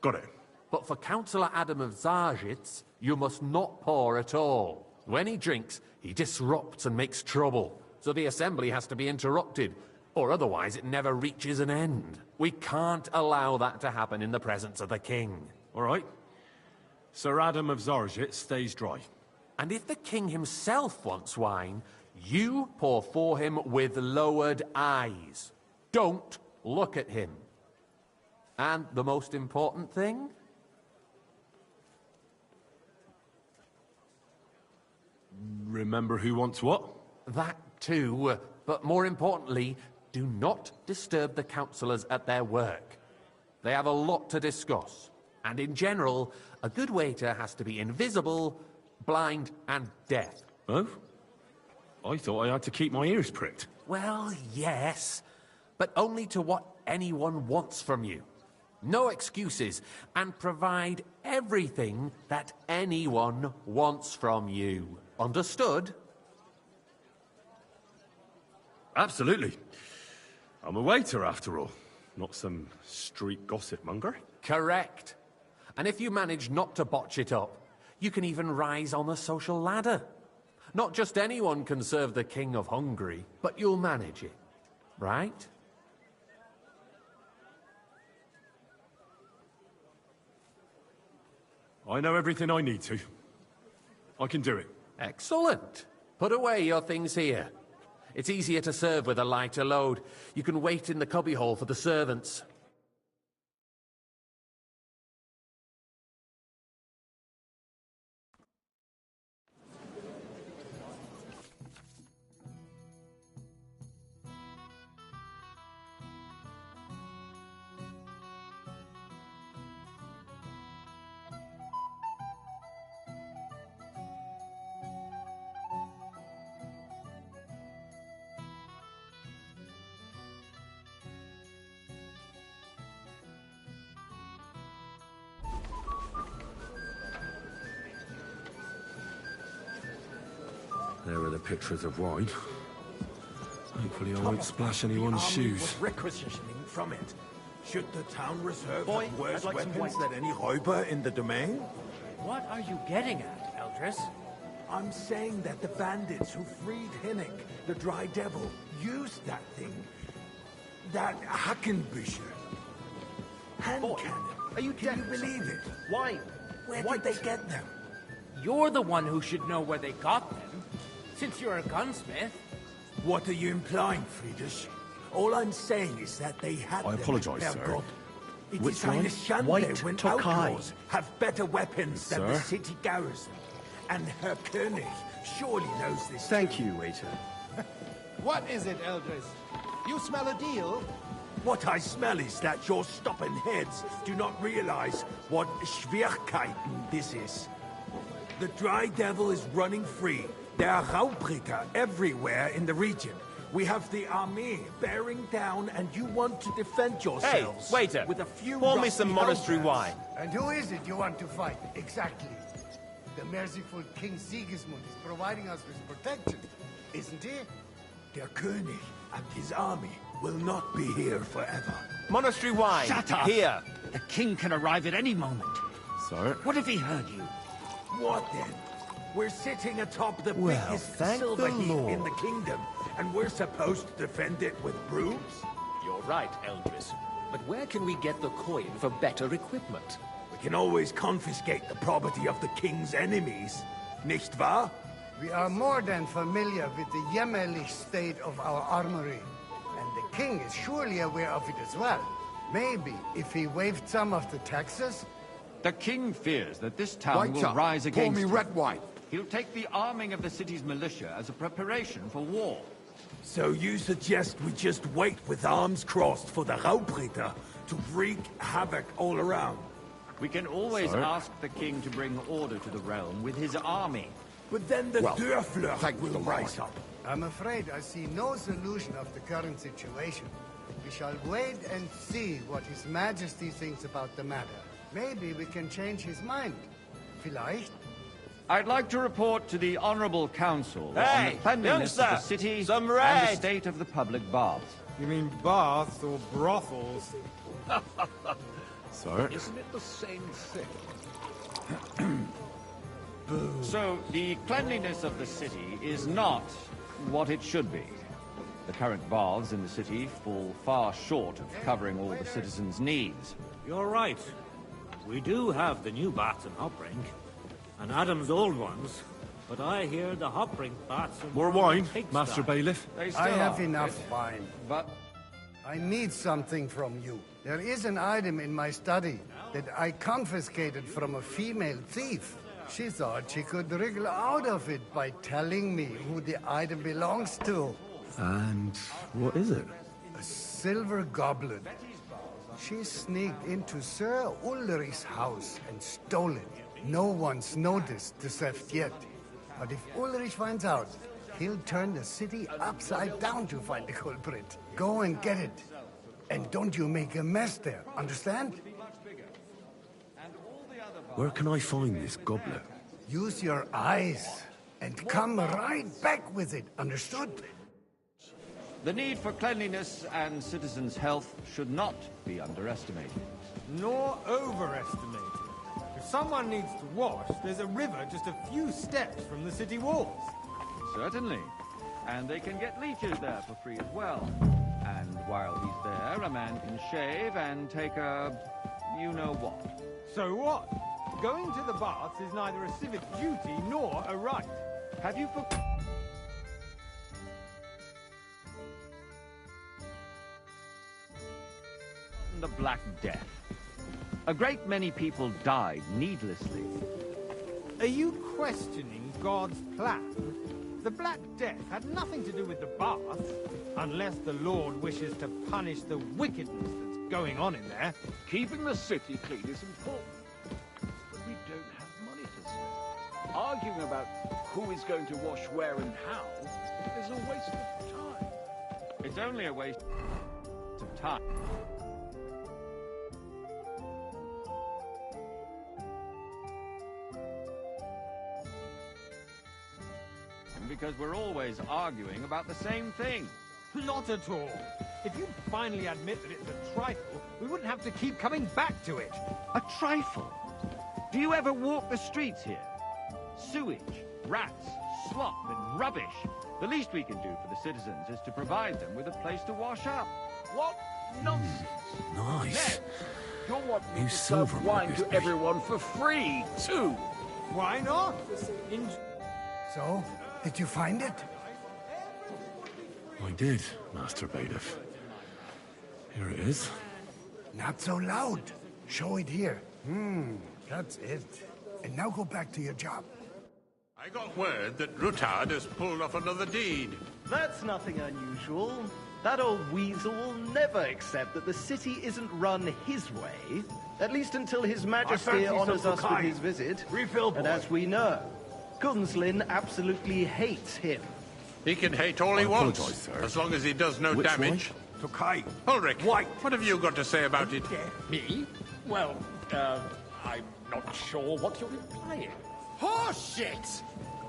Got it. But for Councillor Adam of Zarzhitz, you must not pour at all. When he drinks, he disrupts and makes trouble, so the assembly has to be interrupted, or otherwise it never reaches an end. We can't allow that to happen in the presence of the king. All right. Sir Adam of Zarzhitz stays dry. And if the king himself wants wine, you pour for him with lowered eyes. Don't look at him. And the most important thing? Remember who wants what? That too, but more importantly, do not disturb the councillors at their work. They have a lot to discuss, and in general, a good waiter has to be invisible, blind, and deaf. Oh? I thought I had to keep my ears pricked. Well, yes, but only to what anyone wants from you. No excuses, and provide everything that anyone wants from you. Understood? Absolutely. I'm a waiter, after all. Not some street gossip monger. Correct. And if you manage not to botch it up, you can even rise on the social ladder. Not just anyone can serve the King of Hungary, but you'll manage it, right? I know everything I need to. I can do it. Excellent. Put away your things here. It's easier to serve with a lighter load. You can wait in the cubbyhole for the servants. There are the pictures of wine. Hopefully I won't splash anyone's shoes. Was requisitioning from it. Should the town reserve Boy, have worse I'd like some weapons white. than any Räuber in the domain? What are you getting at, Eldris? I'm saying that the bandits who freed Hinnick, the Dry Devil, used that thing. That Hackenbücher. Hand Boy, cannon. are you Can you deaf? believe it? Why? Where What? did they get them? You're the one who should know where they got them, since you're a gunsmith. What are you implying, Friedrich? All I'm saying is that they had I them. apologize, Herr sir. God. It Which is eine one? Schande White when Tokai. outlaws have better weapons than the Sir? city garrison. And Herr König surely knows this. Thank you, waiter. What is it, Eldris? You smell a deal? What I smell is that your stubborn heads do not realize what Schwierigkeiten this is. The Dry Devil is running free. There are Raubritter everywhere in the region. We have the army bearing down, and you want to defend yourselves. Hey, waiter, with a few pour me rusty some monastery halberds. wine. And who is it you want to fight, exactly? The merciful King Sigismund is providing us with protection, isn't he? Der König and his army will not be here forever. Monastery wine. Shut up! Here. The king can arrive at any moment. Sir? What if he heard you? What then? We're sitting atop the Well, biggest thank silver the heap Lord. in the kingdom, and we're supposed to defend it with brooms? You're right, Eldris. But where can we get the coin for better equipment? We can always confiscate the property of the king's enemies, nicht wahr? We are more than familiar with the jämmerlich state of our armory. And the king is surely aware of it as well. Maybe if he waived some of the taxes? The king fears that this town will rise against Pour me him. red wine. He'll take the arming of the city's militia as a preparation for war. So you suggest we just wait with arms crossed for the Raubritter to wreak havoc all around? We can always Sir? ask the king to bring order to the realm with his army. But then the Well, Dörfler thank will the rise Lord. up. I'm afraid I see no solution of the current situation. We shall wait and see what His Majesty thinks about the matter. Maybe we can change his mind. Vielleicht? I'd like to report to the Honorable Council on Hey, the cleanliness of the youngster, city some and the red. state of the public baths. You mean baths or brothels? Sir? Isn't it the same thing? So, the cleanliness of the city is not what it should be. The current baths in the city fall far short of covering all the citizens' needs. You're right. We do have the new baths in Hopbrink, and Adam's old ones, but I hear the Hopbrink baths are More wine, pigsty. Master Bailiff? They still I have are, enough wine. but I need something from you. There is an item in my study that I confiscated from a female thief. She thought she could wriggle out of it by telling me who the item belongs to. And what is it? A silver goblet. She sneaked into Sir Ulrich's house and stole it. No one's noticed the theft yet. But if Ulrich finds out, he'll turn the city upside down to find the culprit. Go and get it. And don't you make a mess there, understand? Where can I find this goblet? Use your eyes and come right back with it, understood? the need for cleanliness and citizens' health should not be underestimated. Nor overestimated. If someone needs to wash, there's a river just a few steps from the city walls. Certainly. And they can get leeches there for free as well. And while he's there, a man can shave and take a... you-know-what. So what? Going to the baths is neither a civic duty nor a right. Have you for... the Black Death. A great many people died needlessly. Are you questioning God's plan? The Black Death had nothing to do with the baths, unless the Lord wishes to punish the wickedness that's going on in there. Keeping the city clean is important, but we don't have money to spend. Arguing about who is going to wash where and how is a waste of time. It's only a waste of time. Because we're always arguing about the same thing. Not at all. If you'd finally admit that it's a trifle, we wouldn't have to keep coming back to it. A trifle? Do you ever walk the streets here? Sewage, rats, slop and rubbish. The least we can do for the citizens is to provide them with a place to wash up. What nonsense! Nice. Ned, you're wanting New to silver serve wine mug, to isn't it? everyone for free, too! Why not? So, did you find it? I did, Master Bailiff. Here it is. Not so loud. Show it here. That's it. And now go back to your job. I got word that Rutard has pulled off another deed. That's nothing unusual. That old weasel will never accept that the city isn't run his way, at least until His Majesty fancy honors some us with Tokai. his visit. Refill, boy. And as we know, Gunslin absolutely hates him. He can hate all he I wants, apologize, sir. as long as he does no Which damage. Tokai. Ulrich, White. what have you got to say about it? Me? Well, I'm not sure what you're implying. Horseshit!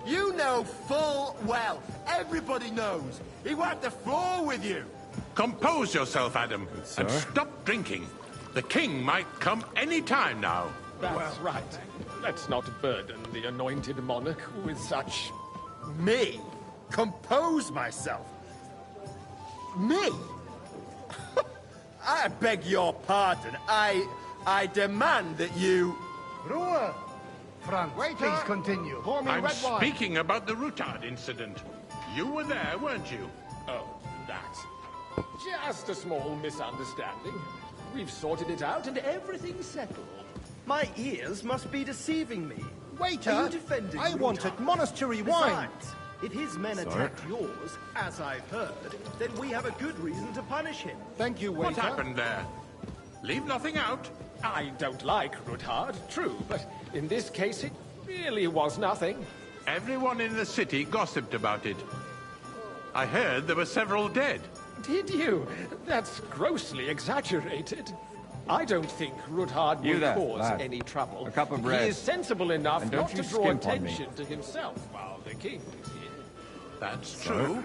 You know full well, everybody knows, he wiped the floor with you! Compose yourself, Adam, and sir. stop drinking. The king might come any time now. That's right. Let's not burden the anointed monarch with such... Me? Compose myself? Me? I beg your pardon, I demand that you... Ruhe! Franz, please continue. I'm speaking about the Rutard incident. You were there, weren't you? Oh, that. Just a small misunderstanding. We've sorted it out and everything's settled. My ears must be deceiving me. Waiter, Are you defending I Rutard? wanted monastery wine. Besides, if his men attacked yours, as I've heard, then we have a good reason to punish him. Thank you, waiter. What happened there? Leave nothing out. I don't like Rutard, true, but in this case it really was nothing. Everyone in the city gossiped about it. I heard there were several dead. Did you? That's grossly exaggerated. I don't think Rutard You will there, cause lad. any trouble. A cup of He bread. is sensible enough And don't not you to draw skimp on me. attention to himself while the king is here. That's true.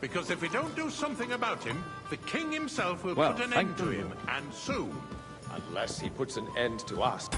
Because if we don't do something about him, the king himself will Well, put an thank end to you. him, and soon. Unless he puts an end to us.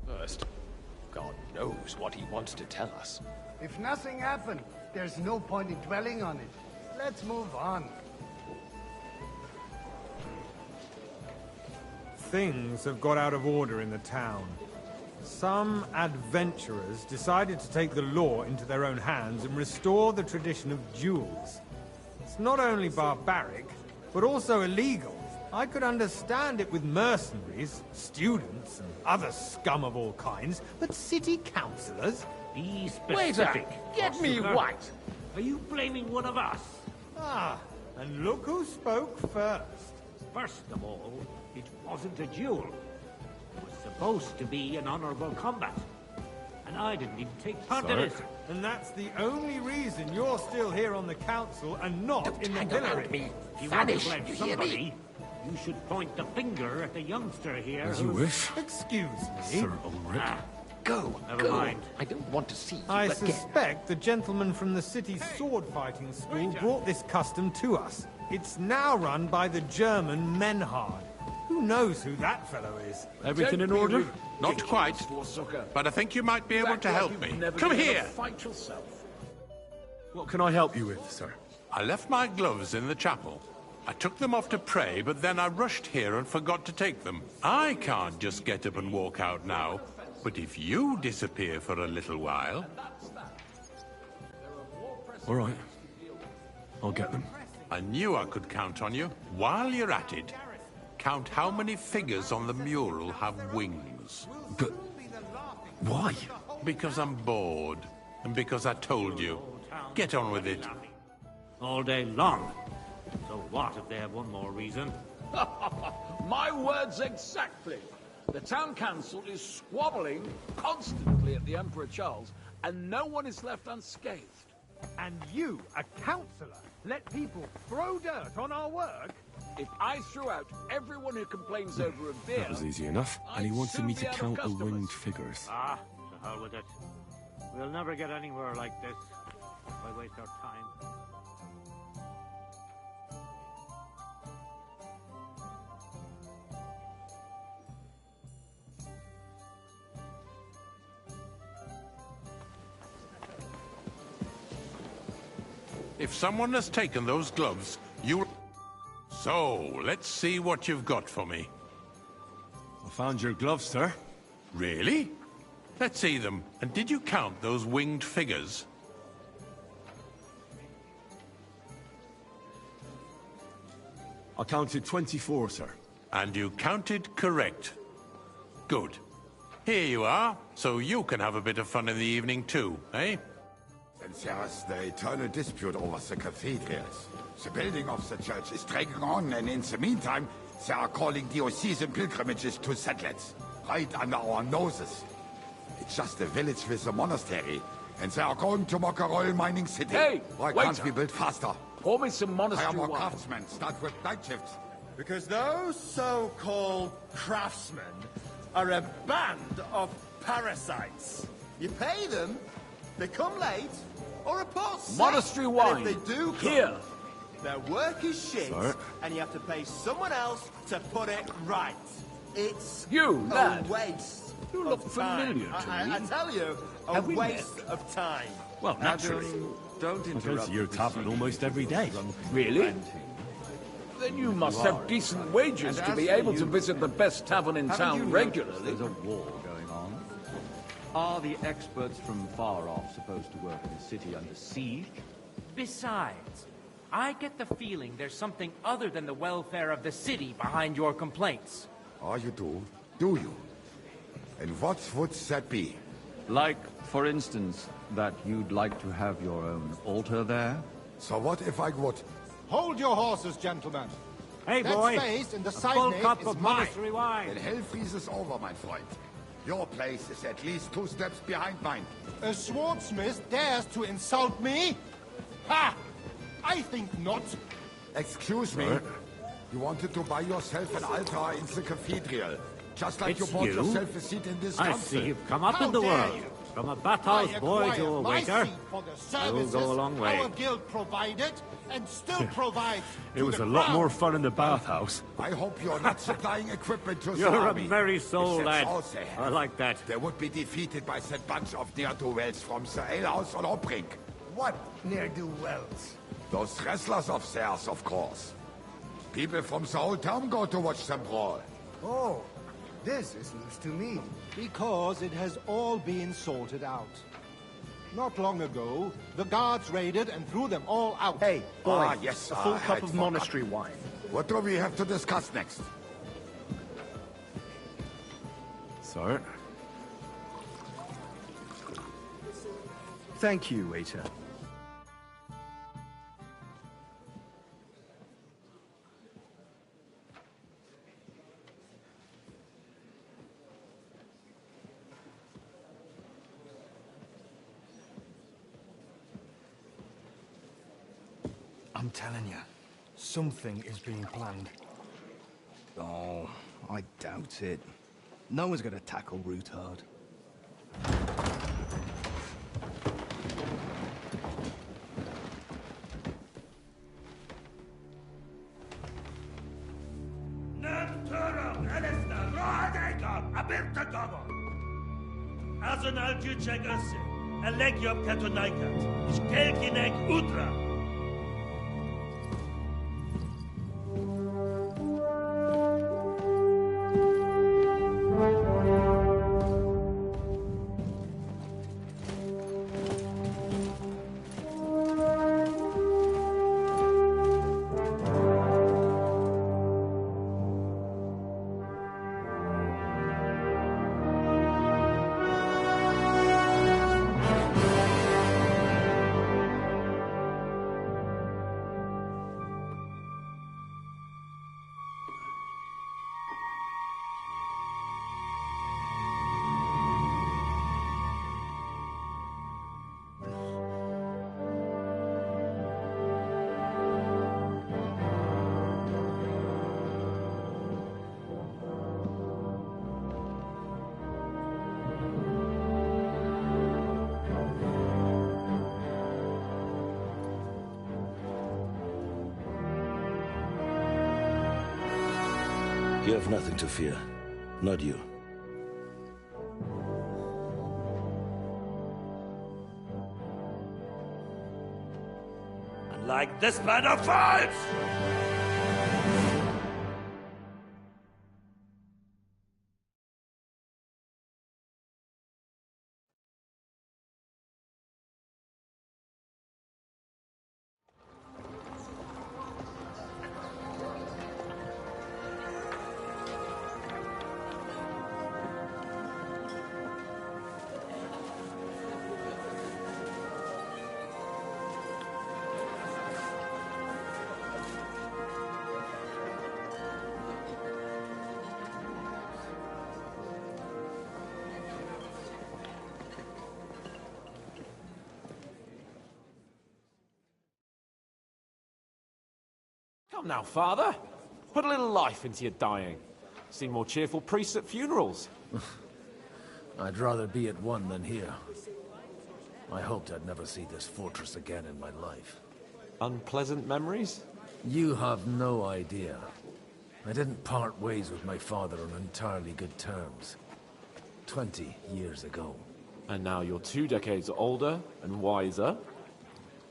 First, God knows what he wants to tell us. If nothing happened, there's no point in dwelling on it. Let's move on. Things have got out of order in the town. Some adventurers decided to take the law into their own hands and restore the tradition of duels. It's not only barbaric, but also illegal. I could understand it with mercenaries, students, and other scum of all kinds, but city councillors? Be Waiter, specific. get me Osuka. white. Are you blaming one of us? Ah, and look who spoke first. First of all, it wasn't a duel. It was supposed to be an honorable combat. And I didn't even take part in it. And that's the only reason you're still here on the council and not in the pillory. If you want to blame somebody, you should point the finger at the youngster here. As you wish. Excuse me. Sir Ulrich. Go, Never mind. I don't want to see you I again. suspect the gentleman from the city's sword-fighting school brought this custom to us. It's now run by the German Menhard. Who knows who that fellow is? Everything in order? Not quite, but I think you might be able to help me. Come here! Fight yourself. What can I help you with, sir? I left my gloves in the chapel. I took them off to pray, but then I rushed here and forgot to take them. I can't just get up and walk out now, but if you disappear for a little while... All right. I'll get them. I knew I could count on you. While you're at it, count how many figures on the mural have wings. But... why? Because I'm bored, and because I told you. Get on with it. All day long. So what if they have one more reason? My words exactly. The town council is squabbling constantly at the Emperor Charles, and no one is left unscathed. And you, a councillor, let people throw dirt on our work? If I threw out everyone who complains over a beer... That was easy enough. And he I'd wanted soon me be to out of count the customers. winged figures. Ah, to hell with it. We'll never get anywhere like this. Why waste our time? If someone has taken those gloves, you... So, let's see what you've got for me. I found your gloves, sir. Really? Let's see them. And did you count those winged figures? I counted 24, sir. And you counted correct. Good. Here you are, so you can have a bit of fun in the evening too, eh? Since there's the eternal dispute over the cathedrals, the building of the church is dragging on, and in the meantime, they are calling diocesan pilgrimages to settlers, right under our noses. It's just a village with a monastery, and they are going to make a royal mining city. Hey, why can't we build faster? Pour me some monastery Hire more wine. craftsmen, start with night shifts. Because those so-called craftsmen are a band of parasites. You pay them, they come late, or report sick. Monastery wine. And if they do come, Here. their work is shit, Sir? and you have to pay someone else to put it right. It's You, a lad. waste. You look of time. familiar to I me. tell you, a Have we waste of time. Well, naturally. Don't I go interrupt. to your tavern almost every day. Really? Then you must have decent wages to be able to visit the best tavern in town regularly. There's a war going on. Are the experts from far off supposed to work in a city under siege? Besides, I get the feeling there's something other than the welfare of the city behind your complaints. Oh, you do? Do you? And what would that be? Like, for instance, that you'd like to have your own altar there? So what if I would? Hold your horses, gentlemen. Hey, That boy. space in the A side full nave cup is of mine. monastery wine. Then hell freezes over, my friend. Your place is at least 2 steps behind mine. A swordsmith dares to insult me? Ha! I think not. Excuse me. You wanted to buy yourself an altar in the cathedral. Just like It's you bought you? yourself a seat in this I council. see you've come up How in the dare world. you? From a I bathhouse boy to a acquired my waiter. seat for the You'll services go a long way. our guild provided and still provides. It to was the a lot crown. more fun in the bathhouse. I hope you're not supplying equipment to the You're a army. merry soul, If that's lad. all they have, I like that. they would be defeated by that bunch of ne'er-do-wells from the alehouse on Hopbrink. What ne'er-do-wells? Those wrestlers of theirs, of course. People from the whole town go to watch them brawl. Oh, this is news to me. Because it has all been sorted out. Not long ago, the guards raided and threw them all out. Hey, boy, Ah, yes, a full I cup had of monastery wine. What do we have to discuss next? Sir? Thank you, waiter. I'm telling you, something is being planned. Oh, I doubt it. No one's gonna tackle Rootard. Azonal Gyurcsák össze, a legjobb katonákat, és kelkinek útra! You have nothing to fear. Not you. Like this man of fights! Come now, Father. Put a little life into your dying. Seen more cheerful priests at funerals. I'd rather be at one than here. I hoped I'd never see this fortress again in my life. Unpleasant memories? You have no idea. I didn't part ways with my father on entirely good terms. 20 years ago. And now you're 2 decades older and wiser.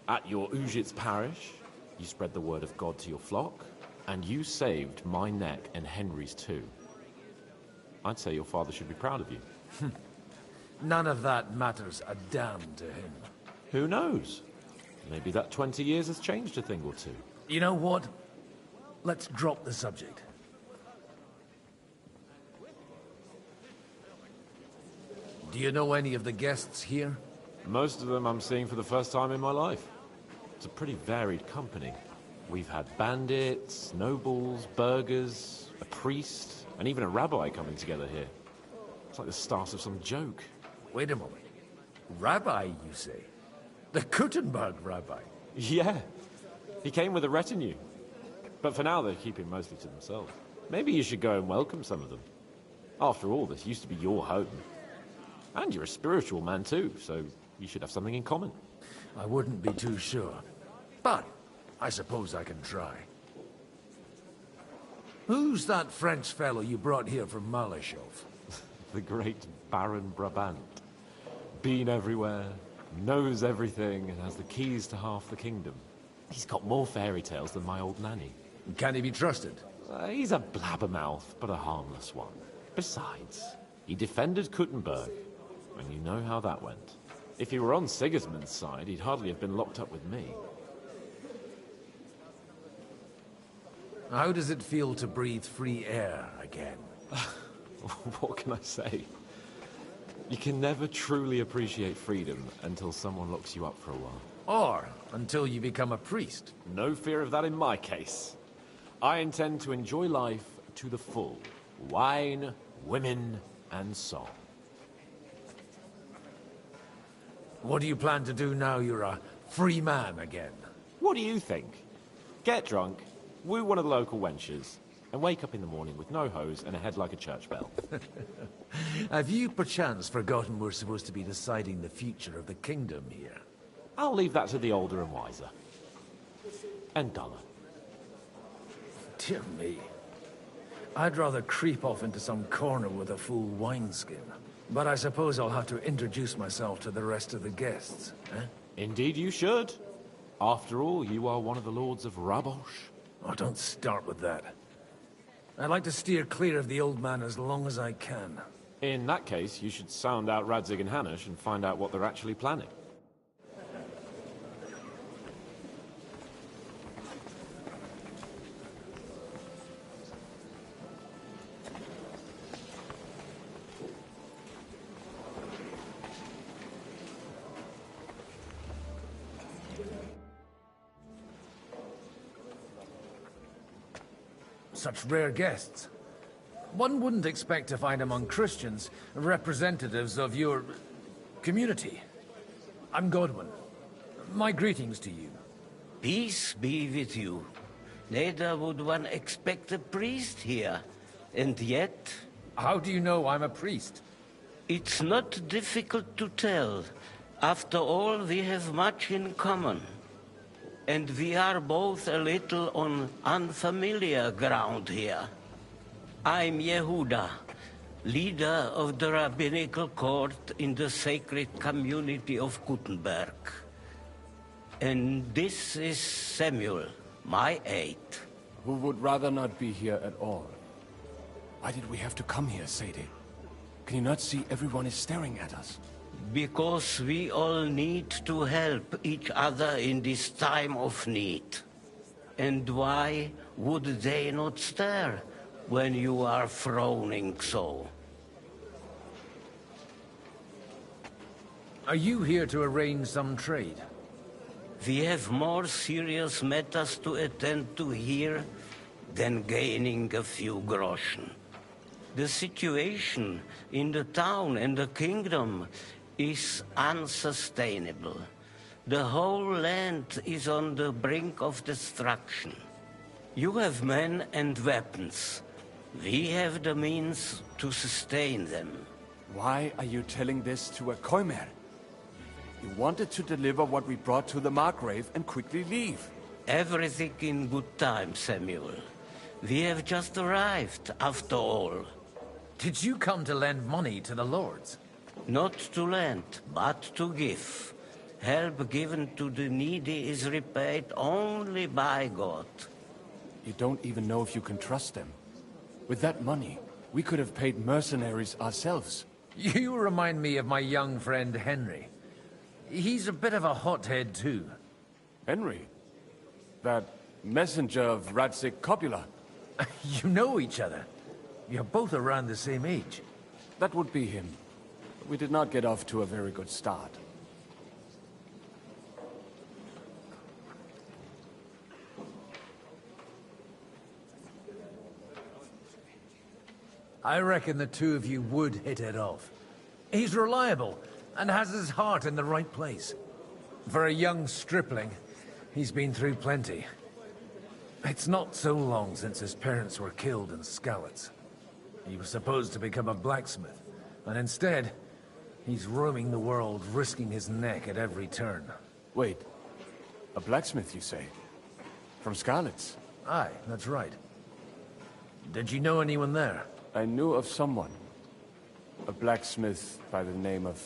At your Ujit's parish, you spread the word of God to your flock, and you saved my neck and Henry's too. I'd say your father should be proud of you. None of that matters a damn to him. Who knows? Maybe that 20 years has changed a thing or two. You know what? Let's drop the subject. Do you know any of the guests here? Most of them I'm seeing for the first time in my life. It's a pretty varied company. We've had bandits, nobles, burghers, a priest, and even a rabbi coming together here. It's like the start of some joke. Wait a moment. Rabbi, you say? The Kuttenberg rabbi? Yeah. He came with a retinue. But for now, they're keeping mostly to themselves. Maybe you should go and welcome some of them. After all, this used to be your home. And you're a spiritual man too, so you should have something in common. I wouldn't be too sure. But I suppose I can try. Who's that French fellow you brought here from Malashov? The great Baron Brabant. Been everywhere, knows everything, and has the keys to half the kingdom. He's got more fairy tales than my old nanny. Can he be trusted? He's a blabbermouth, but a harmless one. Besides, he defended Kuttenberg, and you know how that went. If he were on Sigismund's side, he'd hardly have been locked up with me. How does it feel to breathe free air again? What can I say? You can never truly appreciate freedom until someone locks you up for a while. Or until you become a priest. No fear of that in my case. I intend to enjoy life to the full. Wine, women, and song. What do you plan to do now you're a free man again? What do you think? Get drunk, woo one of the local wenches, and wake up in the morning with no hose and a head like a church bell. Have you perchance forgotten we're supposed to be deciding the future of the kingdom here? I'll leave that to the older and wiser. And duller. Dear me. I'd rather creep off into some corner with a full wineskin. But I suppose I'll have to introduce myself to the rest of the guests, eh? Indeed you should. After all, you are one of the lords of Rabosh. Oh, don't start with that. I'd like to steer clear of the old man as long as I can. In that case, you should sound out Radzig and Hanush and find out what they're actually planning. Such rare guests. One wouldn't expect to find among Christians representatives of your community. I'm Godwin. My greetings to you. Peace be with you. Neither would one expect a priest here. And yet... How do you know I'm a priest? It's not difficult to tell. After all, we have much in common. And we are both a little on unfamiliar ground here. I'm Yehuda, leader of the rabbinical court in the sacred community of Kuttenberg. And this is Samuel, my aide. Who would rather not be here at all. Why did we have to come here, Sadie? Can you not see everyone is staring at us? Because we all need to help each other in this time of need. And why would they not stare when you are frowning so? Are you here to arrange some trade? We have more serious matters to attend to here than gaining a few groschen. The situation in the town and the kingdom is unsustainable. The whole land is on the brink of destruction. You have men and weapons. We have the means to sustain them. Why are you telling this to a Koimer? You wanted to deliver what we brought to the Margrave and quickly leave. Everything in good time, Samuel. We have just arrived, after all. Did you come to lend money to the lords? Not to lend, but to give. Help given to the needy is repaid only by God. You don't even know if you can trust them. With that money, we could have paid mercenaries ourselves. You remind me of my young friend Henry. He's a bit of a hothead too. Henry? That messenger of Radzik Copula? You know each other. You're both around the same age. That would be him. We did not get off to a very good start. I reckon the two of you would hit it off. He's reliable, and has his heart in the right place. For a young stripling, he's been through plenty. It's not so long since his parents were killed in Skalitz. He was supposed to become a blacksmith, and instead, he's roaming the world, risking his neck at every turn. Wait, a blacksmith, you say? From Skalitz? Aye, that's right. Did you know anyone there? I knew of someone. A blacksmith by the name of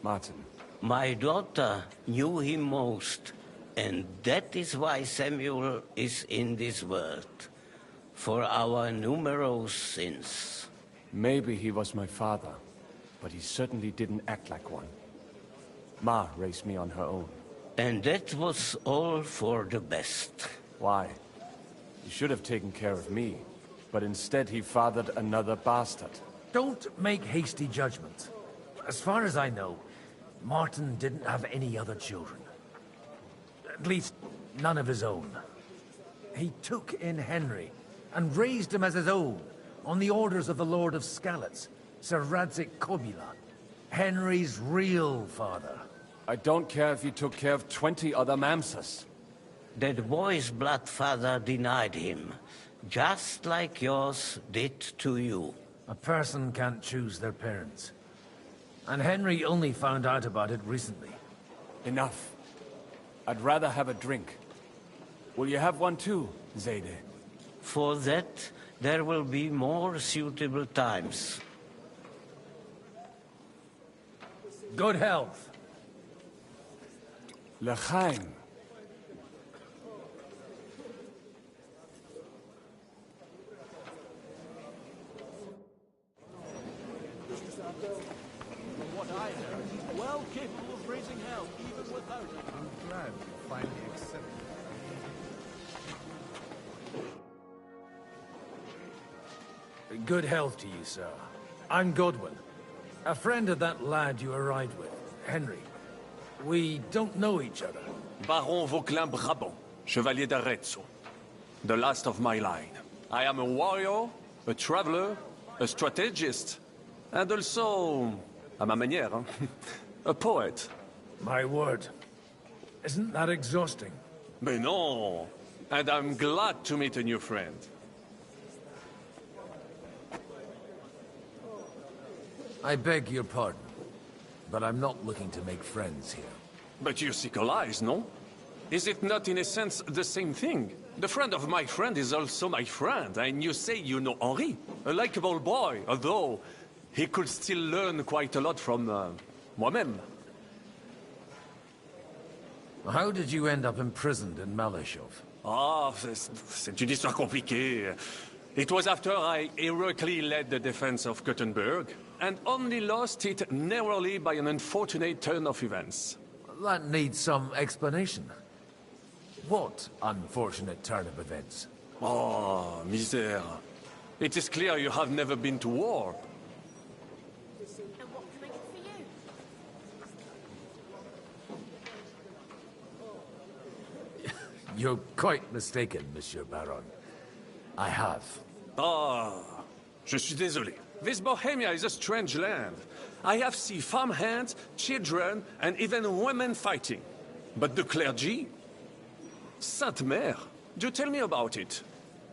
Martin. My daughter knew him most, and that is why Samuel is in this world. For our numerous sins. Maybe he was my father, but he certainly didn't act like one. Ma raised me on her own. And that was all for the best. Why? He should have taken care of me, but instead he fathered another bastard. Don't make hasty judgments. As far as I know, Martin didn't have any other children. At least, none of his own. He took in Henry, and raised him as his own, on the orders of the Lord of Skalitz, Sir Radzik Copula, Henry's real father. I don't care if he took care of 20 other Mamsas. That boy's blood father denied him, just like yours did to you. A person can't choose their parents. And Henry only found out about it recently. Enough. I'd rather have a drink. Will you have one too, Zayde? For that, there will be more suitable times. Good health. L'chaim. What I know, he's well capable of raising hell, even without it. I'm glad you finally accepted. Good health to you, sir. I'm Godwin, a friend of that lad you arrived with, Henry. We don't know each other. Baron Vauclin Brabant, Chevalier d'Arezzo. The last of my line. I am a warrior, a traveler, a strategist, and also, à ma manière, a poet. My word. Isn't that exhausting? Mais non! And I'm glad to meet a new friend. I beg your pardon, but I'm not looking to make friends here. But you seek allies, no? Is it not in a sense the same thing? The friend of my friend is also my friend, and you say you know Henri, a likable boy, although he could still learn quite a lot from moi-même. How did you end up imprisoned in Malashov? Ah, c'est une histoire compliquée. It was after I heroically led the defense of Gothenburg, and only lost it narrowly by an unfortunate turn of events. That needs some explanation. What unfortunate turn of events? Oh, misère. It is clear you have never been to war. You're quite mistaken, Monsieur Baron. I have. Ah, je suis désolé. This Bohemia is a strange land. I have seen farmhands, children, and even women fighting. But the clergy? Sainte Mère, Do tell me about it.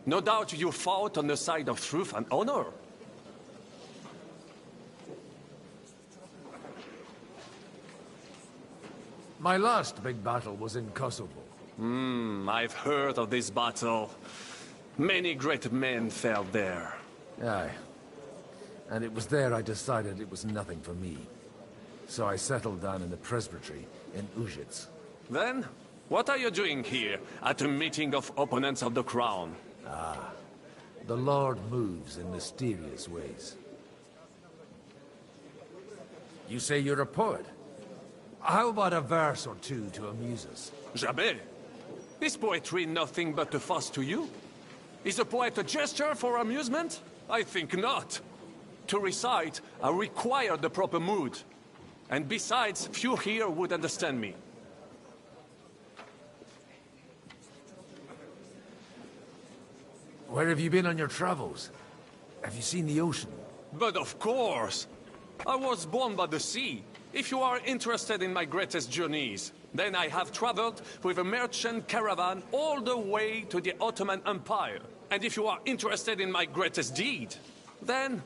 No doubt you fought on the side of truth and honor. My last big battle was in Kosovo. I've heard of this battle. Many great men fell there. Aye. And it was there I decided it was nothing for me. So I settled down in the presbytery in Ujits. Then, what are you doing here, at a meeting of opponents of the crown? The Lord moves in mysterious ways. You say you're a poet? How about a verse or two to amuse us? Jamais. Is poetry nothing but a fuss to you? Is a poet a gesture for amusement? I think not. To recite, I require the proper mood. And besides, few here would understand me. Where have you been on your travels? Have you seen the ocean? But of course! I was born by the sea. If you are interested in my greatest journeys, then I have traveled with a merchant caravan all the way to the Ottoman Empire. And if you are interested in my greatest deed, then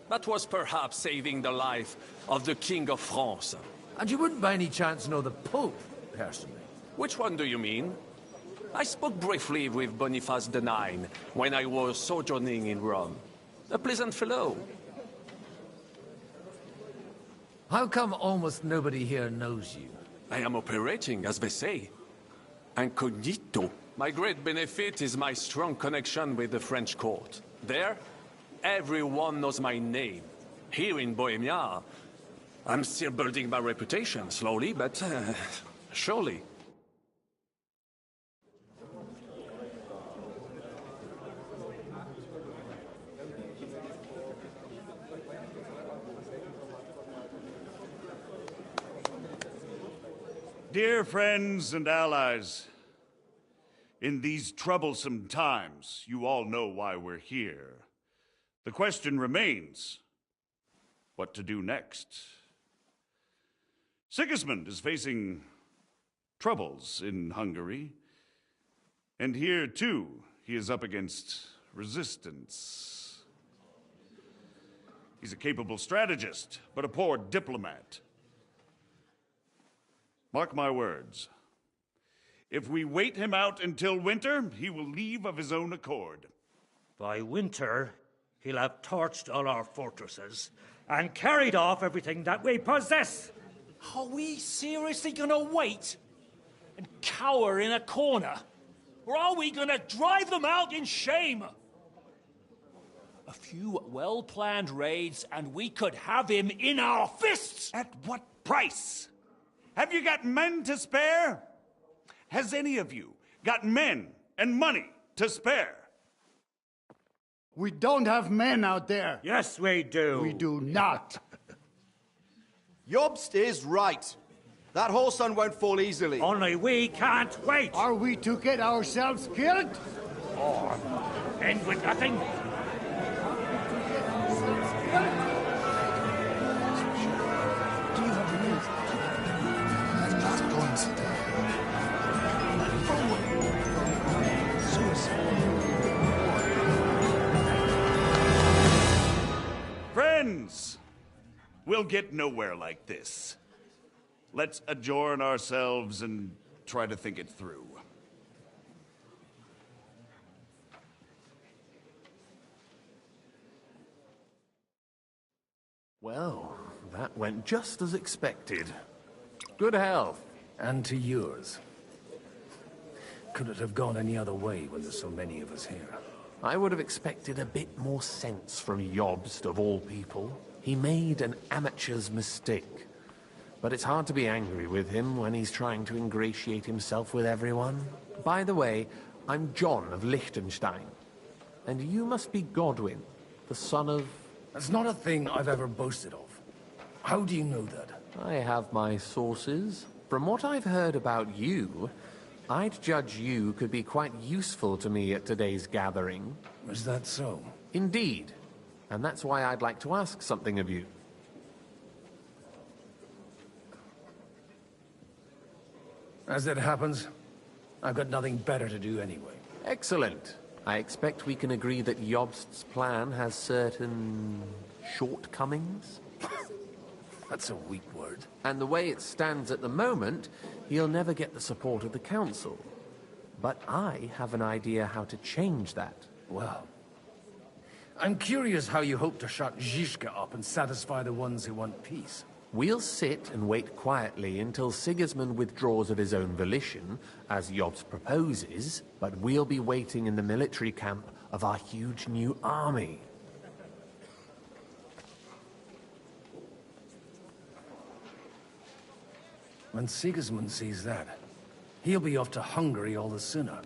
that was perhaps saving the life of the King of France. And you wouldn't by any chance know the Pope, personally? Which one do you mean? I spoke briefly with Boniface IX when I was sojourning in Rome. A pleasant fellow. How come almost nobody here knows you? I am operating, as they say. Incognito. My great benefit is my strong connection with the French court. There, everyone knows my name. Here in Bohemia, I'm still building my reputation, slowly, but surely. Dear friends and allies, in these troublesome times, you all know why we're here. The question remains, what to do next? Sigismund is facing troubles in Hungary, and here, too, he is up against resistance. He's a capable strategist, but a poor diplomat. Mark my words. If we wait him out until winter, he will leave of his own accord. By winter, he'll have torched all our fortresses and carried off everything that we possess. Are we seriously gonna wait and cower in a corner? Or are we gonna drive them out in shame? A few well-planned raids and we could have him in our fists! At what price? Have you got men to spare? Has any of you got men and money to spare? We don't have men out there. Yes, we do. We do not. Jobst is right. That whole sun won't fall easily. Only we can't wait. Are we to get ourselves killed? Or end with nothing? Friends, we'll get nowhere like this. Let's adjourn ourselves and try to think it through. Well, that went just as expected. Good health. And to yours. Could it have gone any other way when there's so many of us here? I would have expected a bit more sense from Jobst, of all people. He made an amateur's mistake. But it's hard to be angry with him when he's trying to ingratiate himself with everyone. By the way, I'm John of Liechtenstein. And you must be Godwin, the son of... That's not a thing I've ever boasted of. How do you know that? I have my sources. From what I've heard about you, I'd judge you could be quite useful to me at today's gathering. Was that so? Indeed. And that's why I'd like to ask something of you. As it happens, I've got nothing better to do anyway. Excellent. I expect we can agree that Jobst's plan has certain shortcomings. That's a weak word. And the way it stands at the moment, he'll never get the support of the council. But I have an idea how to change that. Well, I'm curious how you hope to shut Zizka up and satisfy the ones who want peace. We'll sit and wait quietly until Sigismund withdraws of his own volition, as Jobst proposes, but we'll be waiting in the military camp of our huge new army. When Sigismund sees that, he'll be off to Hungary all the sooner.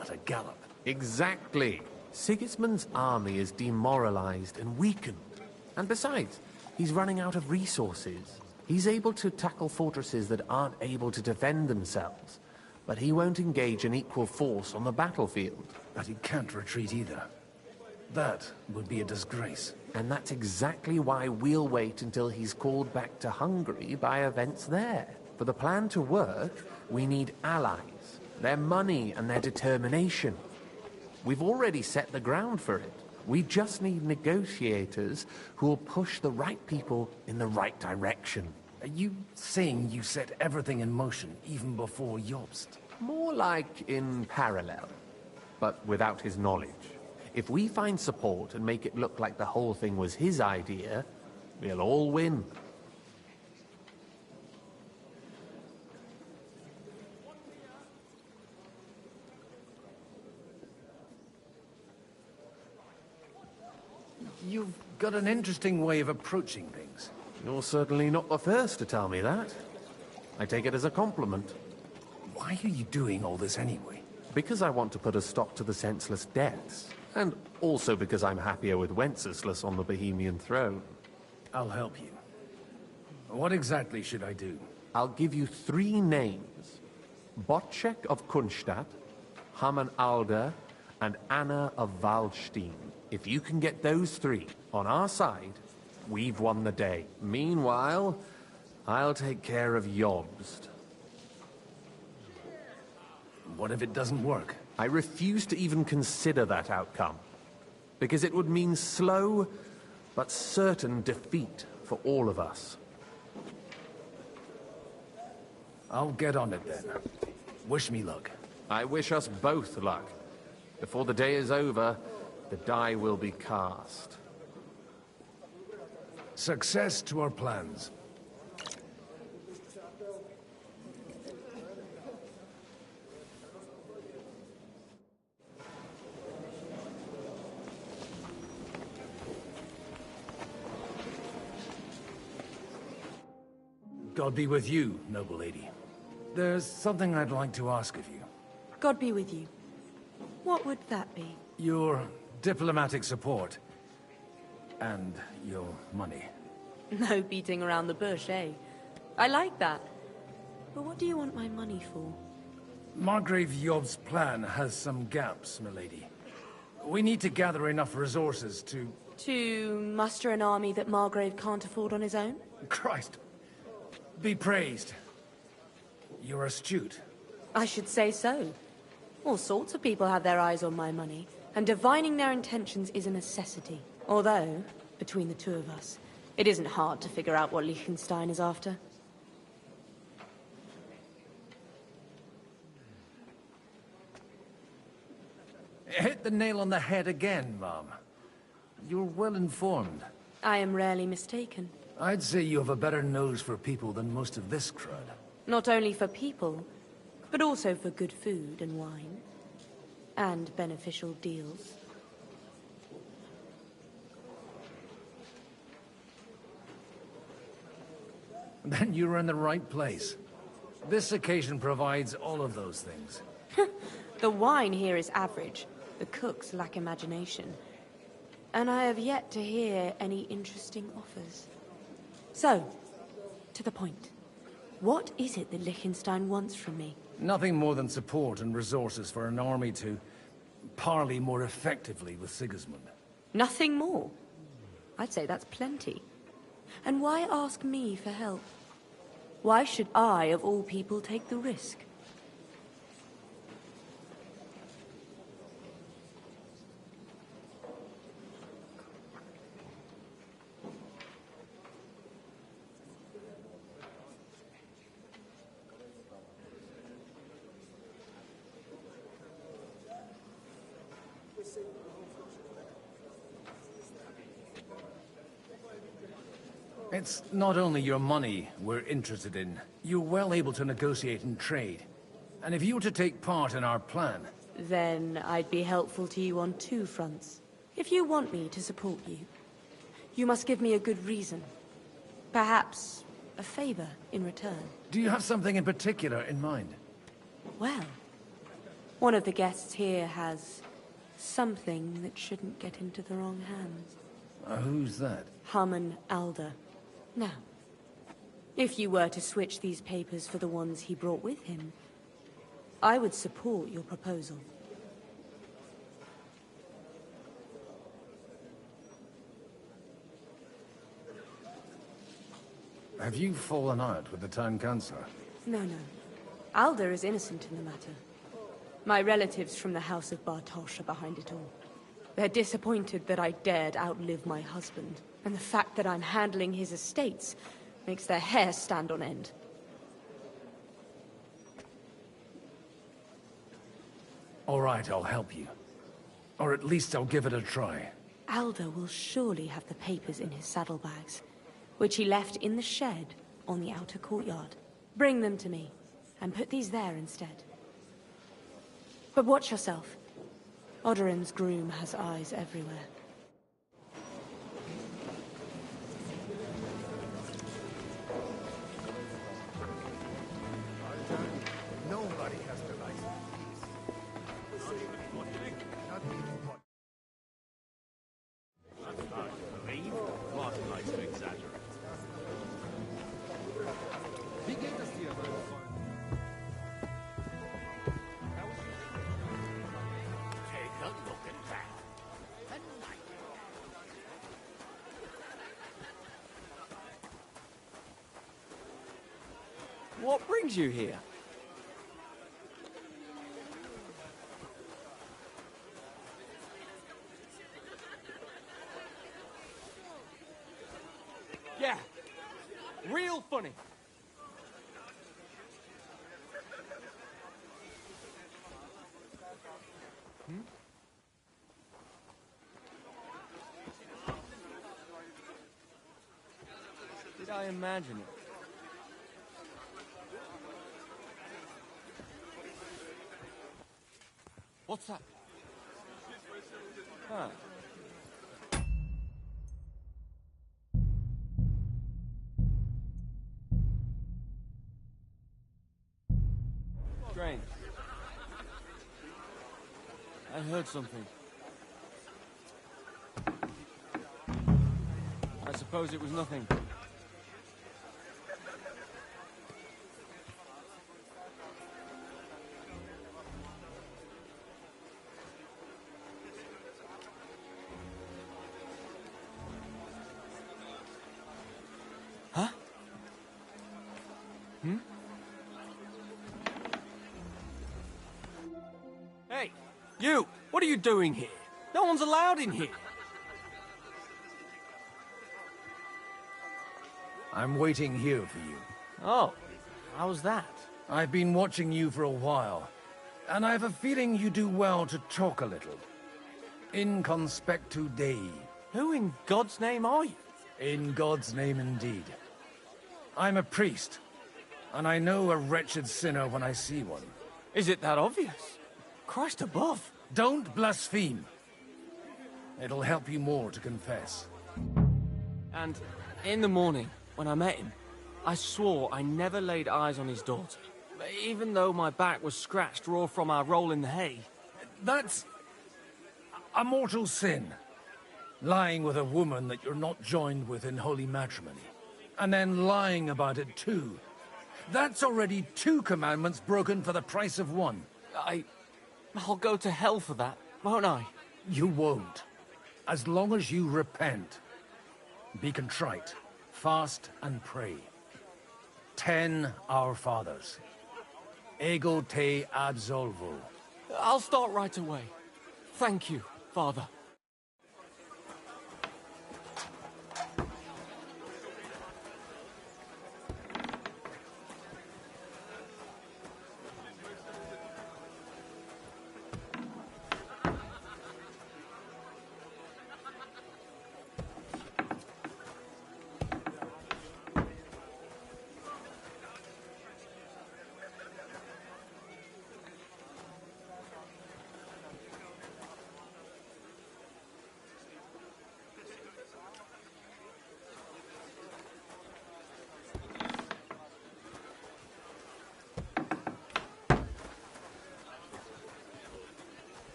At a gallop. Exactly. Sigismund's army is demoralized and weakened. And besides, he's running out of resources. He's able to tackle fortresses that aren't able to defend themselves. But he won't engage in equal force on the battlefield. But he can't retreat either. That would be a disgrace. And that's exactly why we'll wait until he's called back to Hungary by events there. For the plan to work, we need allies, their money and their determination. We've already set the ground for it. We just need negotiators who will push the right people in the right direction. Are you saying you set everything in motion even before Jobst? More like in parallel, but without his knowledge. If we find support and make it look like the whole thing was his idea, we'll all win. You've got an interesting way of approaching things. You're certainly not the first to tell me that. I take it as a compliment. Why are you doing all this anyway? Because I want to put a stop to the senseless deaths. And also because I'm happier with Wenceslas on the Bohemian throne. I'll help you. What exactly should I do? I'll give you 3 names. Botchek of Kunstadt, Haman Alder, and Anna of Waldstein. If you can get those 3 on our side, we've won the day. Meanwhile, I'll take care of Jobst. What if it doesn't work? I refuse to even consider that outcome. Because it would mean slow, but certain defeat for all of us. I'll get on it then. Wish me luck. I wish us both luck. Before the day is over, the die will be cast. Success to our plans. God be with you, noble lady. There's something I'd like to ask of you. God be with you. What would that be? Your diplomatic support. And your money. No beating around the bush, eh? I like that. But what do you want my money for? Margrave Job's plan has some gaps, milady. We need to gather enough resources to... To muster an army that Margrave can't afford on his own? Christ! Be praised. You're astute. I should say so. All sorts of people have their eyes on my money, and divining their intentions is a necessity. Although, between the 2 of us, it isn't hard to figure out what Liechtenstein is after. Hit the nail on the head again, Mom. You're well informed. I am rarely mistaken. I'd say you have a better nose for people than most of this crowd. Not only for people, but also for good food and wine. And beneficial deals. Then you're in the right place. This occasion provides all of those things. The wine here is average. The cooks lack imagination. And I have yet to hear any interesting offers. So, to the point. What is it that Liechtenstein wants from me? Nothing more than support and resources for an army to parley more effectively with Sigismund. Nothing more? I'd say that's plenty. And why ask me for help? Why should I, of all people, take the risk? It's not only your money we're interested in. You're well able to negotiate and trade. And if you were to take part in our plan... Then I'd be helpful to you on two fronts. If you want me to support you, you must give me a good reason. Perhaps a favor in return. Do you have something in particular in mind? Well, one of the guests here has something that shouldn't get into the wrong hands. Who's that? Harmon Alder. Now, if you were to switch these papers for the ones he brought with him, I would support your proposal. Have you fallen out with the town councillor? No. Alder is innocent in the matter. My relatives from the House of Bartosz are behind it all. They're disappointed that I dared outlive my husband, and the fact that I'm handling his estates makes their hair stand on end. All right, I'll help you. Or at least I'll give it a try. Alder will surely have the papers in his saddlebags, which he left in the shed on the outer courtyard. Bring them to me, and put these there instead. But watch yourself. Odorim's groom has eyes everywhere. Nobody has the license. Not even one. Martin likes to exaggerate. Take a look at that. What brings you here? Yeah, real funny. Did I imagine it? What's that? Huh. Strange. I heard something. I suppose it was nothing. Huh? Hey, you! What are you doing here? No one's allowed in here. I'm waiting here for you. Oh, how's that? I've been watching you for a while, and I have a feeling you do well to talk a little. In conspectu Dei. Who in God's name are you? In God's name indeed. I'm a priest, and I know a wretched sinner when I see one. Is it that obvious? Christ above. Don't blaspheme. It'll help you more to confess. And in the morning, when I met him, I swore I never laid eyes on his daughter, even though my back was scratched raw from our roll in the hay. That's a mortal sin. Lying with a woman that you're not joined with in holy matrimony. And then lying about it too. That's already 2 commandments broken for the price of 1. I'll go to hell for that, won't I? You won't. As long as you repent. Be contrite, fast and pray. 10 Our Fathers. Ego te absolvo. I'll start right away. Thank you, Father.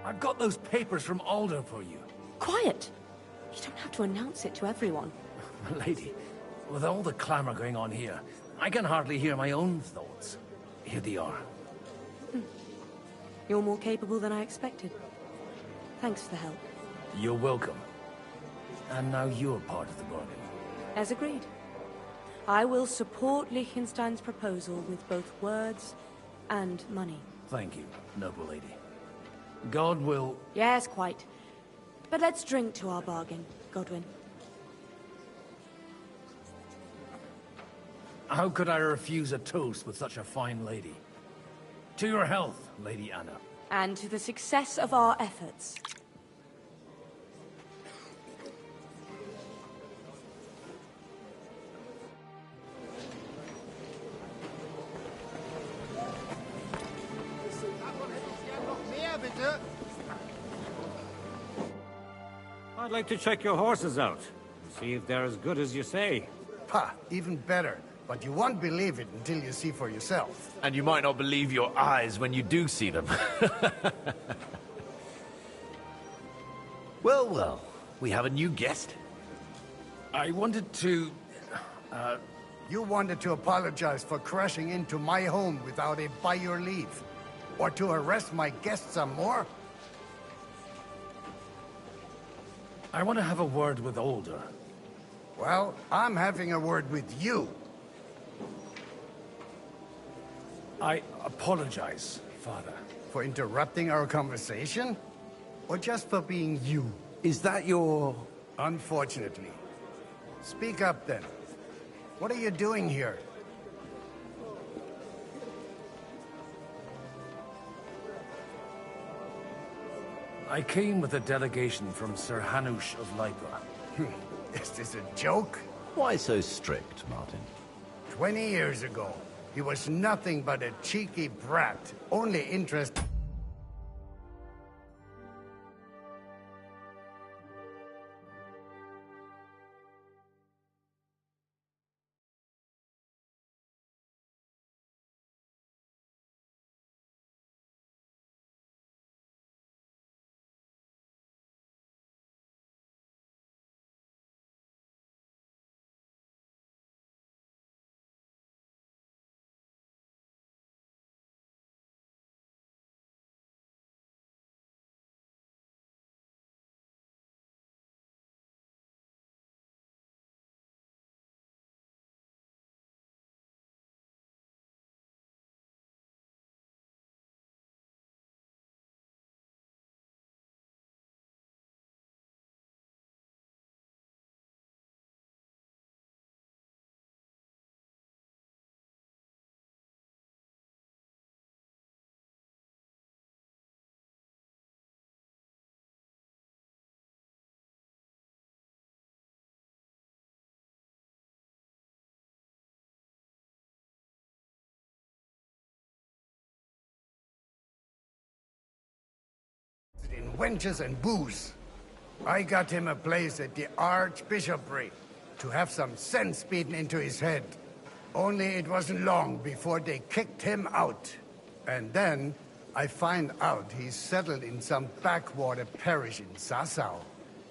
I've got those papers from Alder for you. Quiet! You don't have to announce it to everyone. Lady, with all the clamor going on here, I can hardly hear my own thoughts. Here they are. You're more capable than I expected. Thanks for the help. You're welcome. And now you're part of the bargain. As agreed. I will support Liechtenstein's proposal with both words and money. Thank you, noble lady. God will... Yes, quite. But let's drink to our bargain, Godwin. How could I refuse a toast with such a fine lady? To your health, Lady Anna. And to the success of our efforts. I'd like to check your horses out. See if they're as good as you say. Ha, even better. But you won't believe it until you see for yourself. And you might not believe your eyes when you do see them. Well, well. We have a new guest. I wanted to... You wanted to apologize for crashing into my home without a by your leave. Or to harass my guests some more? I want to have a word with Alder. Well, I'm having a word with you. I apologize, Father. For interrupting our conversation? Or just for being you? Is that your... Unfortunately. Speak up then. What are you doing here? I came with a delegation from Sir Hanush of Lipa. Is this a joke? Why so strict, Martin? 20 years ago, he was nothing but a cheeky brat, only interested... in wenches and booze. I got him a place at the Archbishopric to have some sense beaten into his head. Only it wasn't long before they kicked him out. And then I find out he's settled in some backwater parish in Sassau.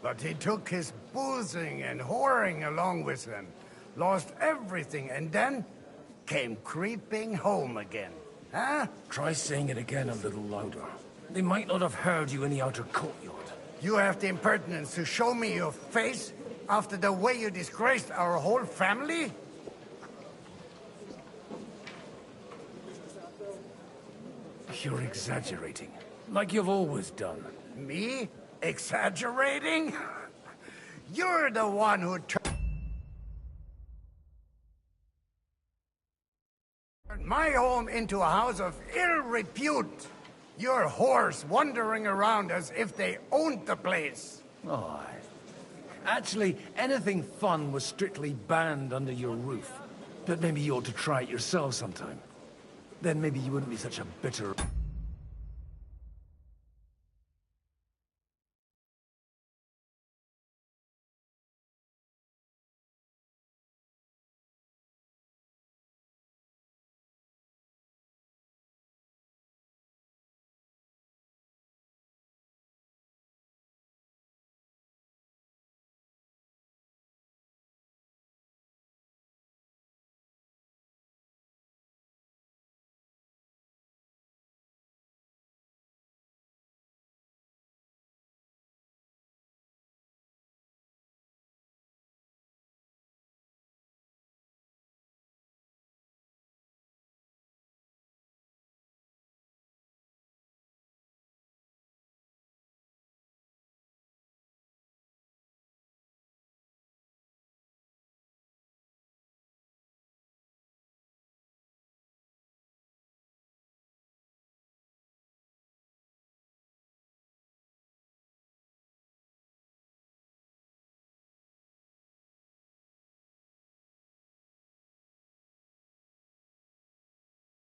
But he took his boozing and whoring along with him, lost everything, and then came creeping home again. Huh? Try saying it again a little louder. They might not have heard you in the outer courtyard. You have the impertinence to show me your face after the way you disgraced our whole family? You're exaggerating, like you've always done. Me? Exaggerating? You're the one who turned my home into a house of ill repute. Your whores wandering around as if they owned the place. Oh, actually, anything fun was strictly banned under your roof. But maybe you ought to try it yourself sometime. Then maybe you wouldn't be such a bitter...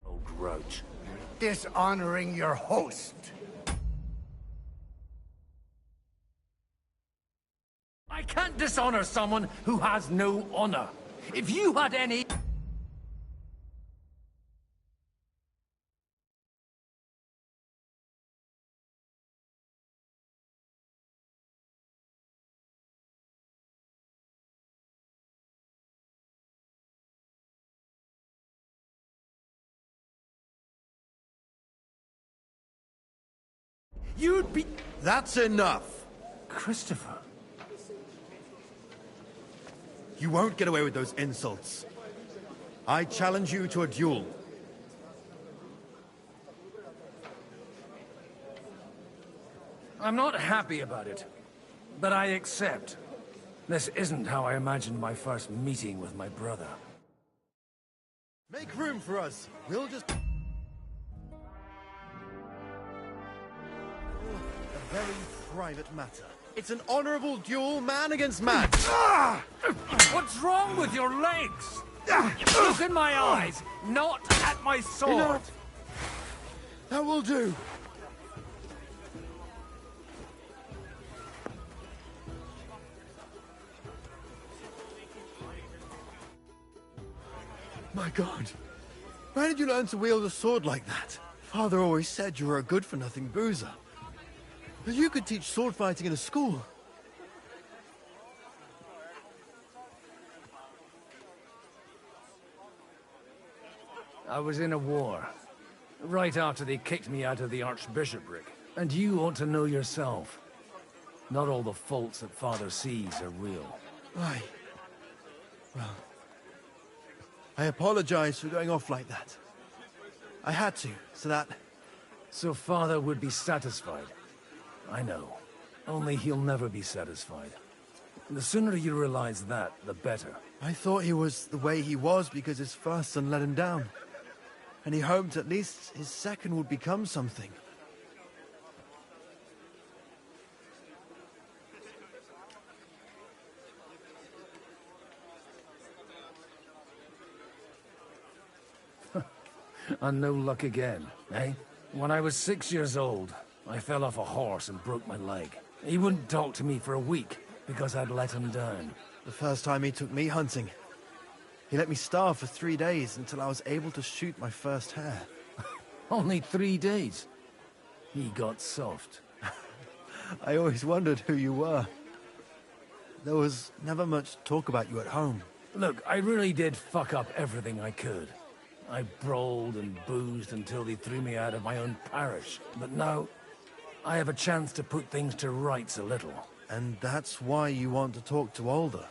Old roach. Dishonoring your host. I can't dishonor someone who has no honor. If you had any... You'd be... That's enough. Christopher. You won't get away with those insults. I challenge you to a duel. I'm not happy about it, but I accept. This isn't how I imagined my first meeting with my brother. Make room for us. We'll just... A very private matter. It's an honorable duel, man against man. What's wrong with your legs? Look in my eyes, not at my sword. Enough. That will do. My God. Where did you learn to wield a sword like that? Father always said you were a good-for-nothing boozer. But you could teach sword fighting in a school. I was in a war. Right after they kicked me out of the archbishopric. And you ought to know yourself. Not all the faults that Father sees are real. Aye. Well, I apologize for going off like that. I had to, so that... So Father would be satisfied. I know. Only he'll never be satisfied. The sooner you realize that, the better. I thought he was the way he was because his first son let him down. And he hoped at least his second would become something. And no luck again, eh? When I was 6 years old, I fell off a horse and broke my leg. He wouldn't talk to me for a week because I'd let him down. The first time he took me hunting, he let me starve for 3 days until I was able to shoot my first hare. Only 3 days? He got soft. I always wondered who you were. There was never much talk about you at home. Look, I really did fuck up everything I could. I brawled and boozed until they threw me out of my own parish. But now, I have a chance to put things to rights a little. And that's why you want to talk to Alder.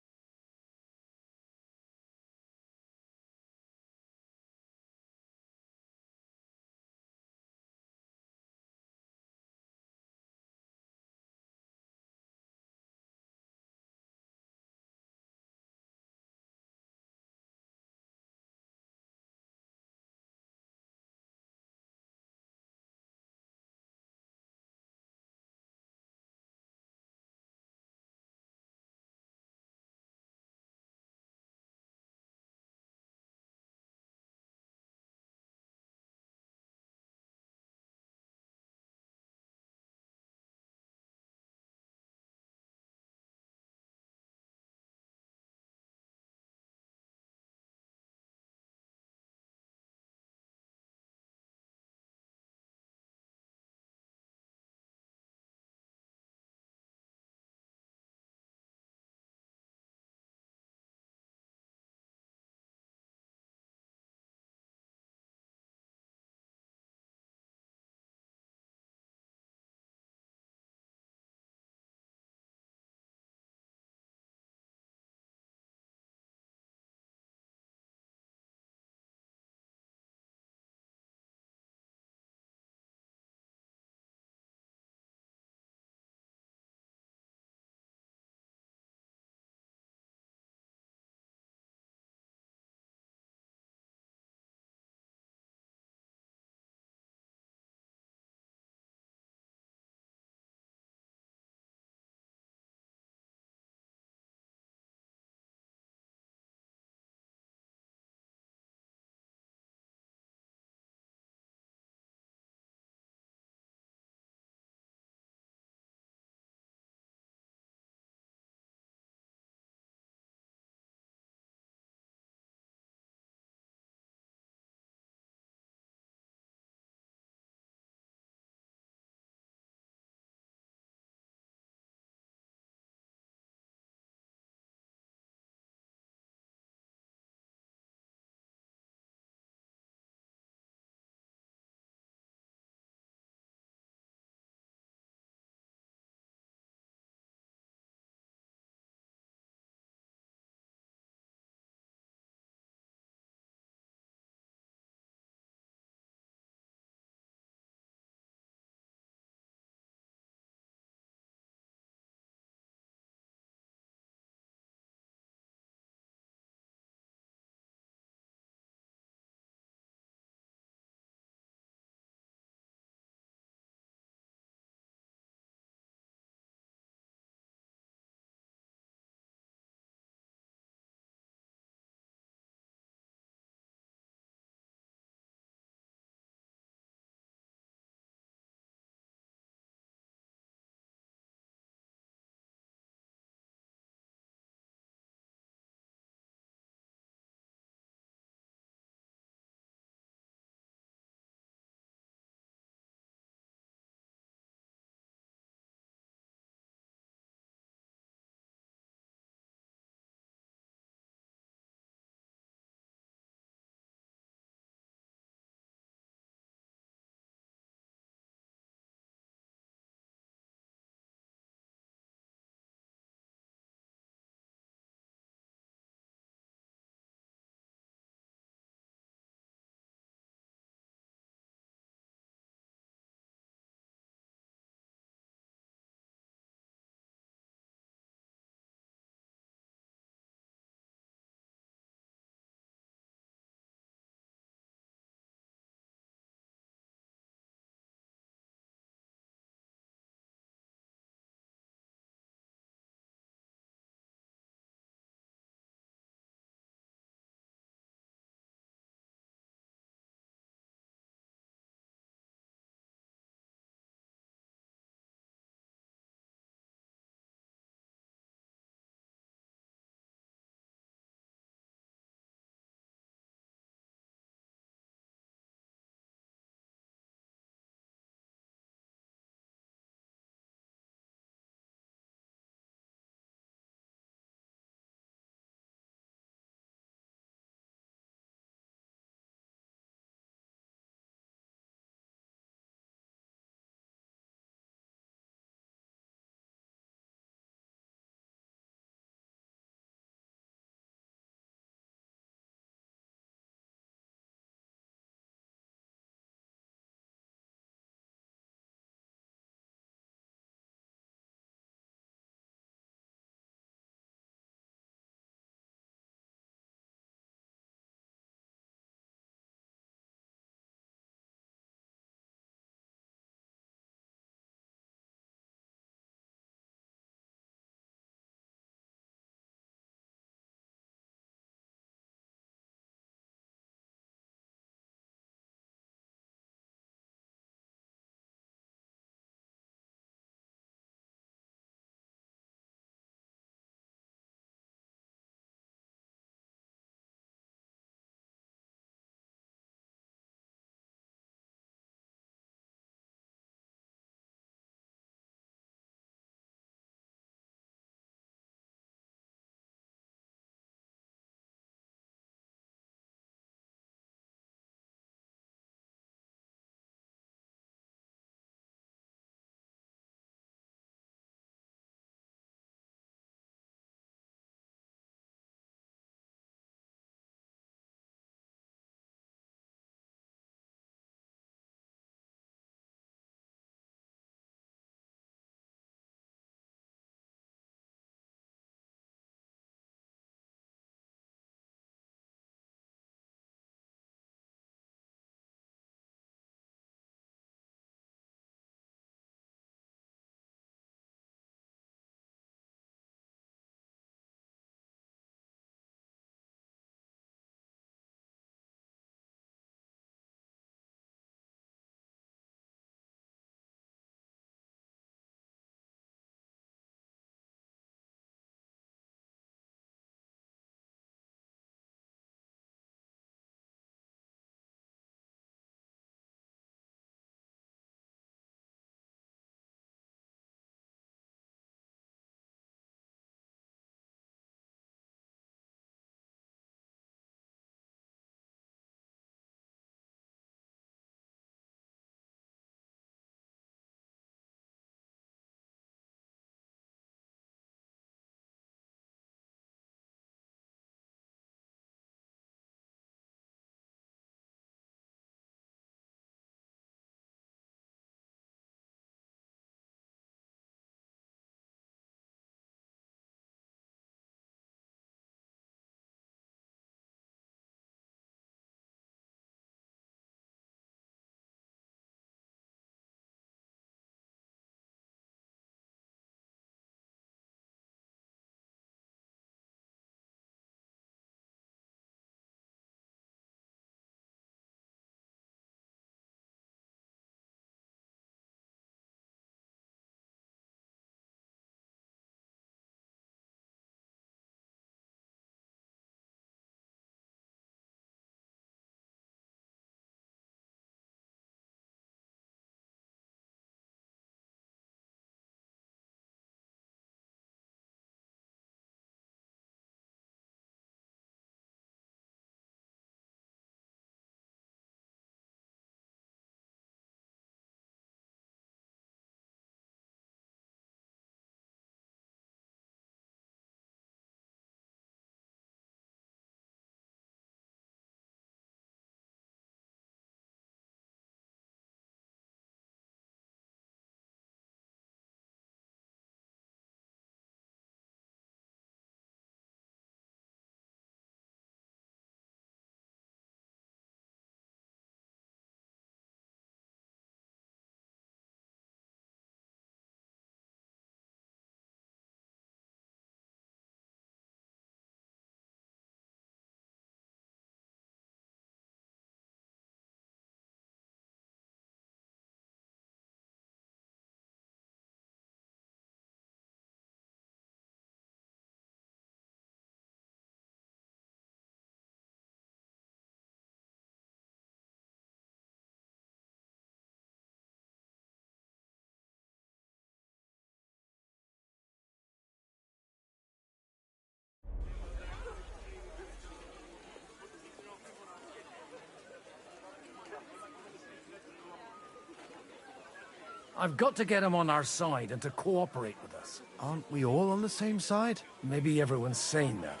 I've got to get him on our side and to cooperate with us. Aren't we all on the same side? Maybe everyone's saying that.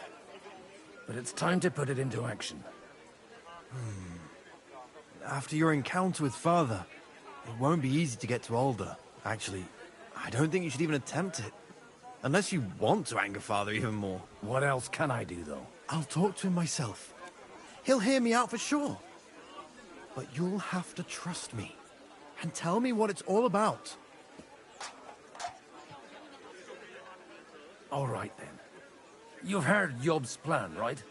But it's time to put it into action. After your encounter with Father, it won't be easy to get to Alder. Actually, I don't think you should even attempt it. Unless you want to anger Father even more. What else can I do, though? I'll talk to him myself. He'll hear me out for sure. But you'll have to trust me. And tell me what it's all about. All right, then. You've heard Yob's plan, right?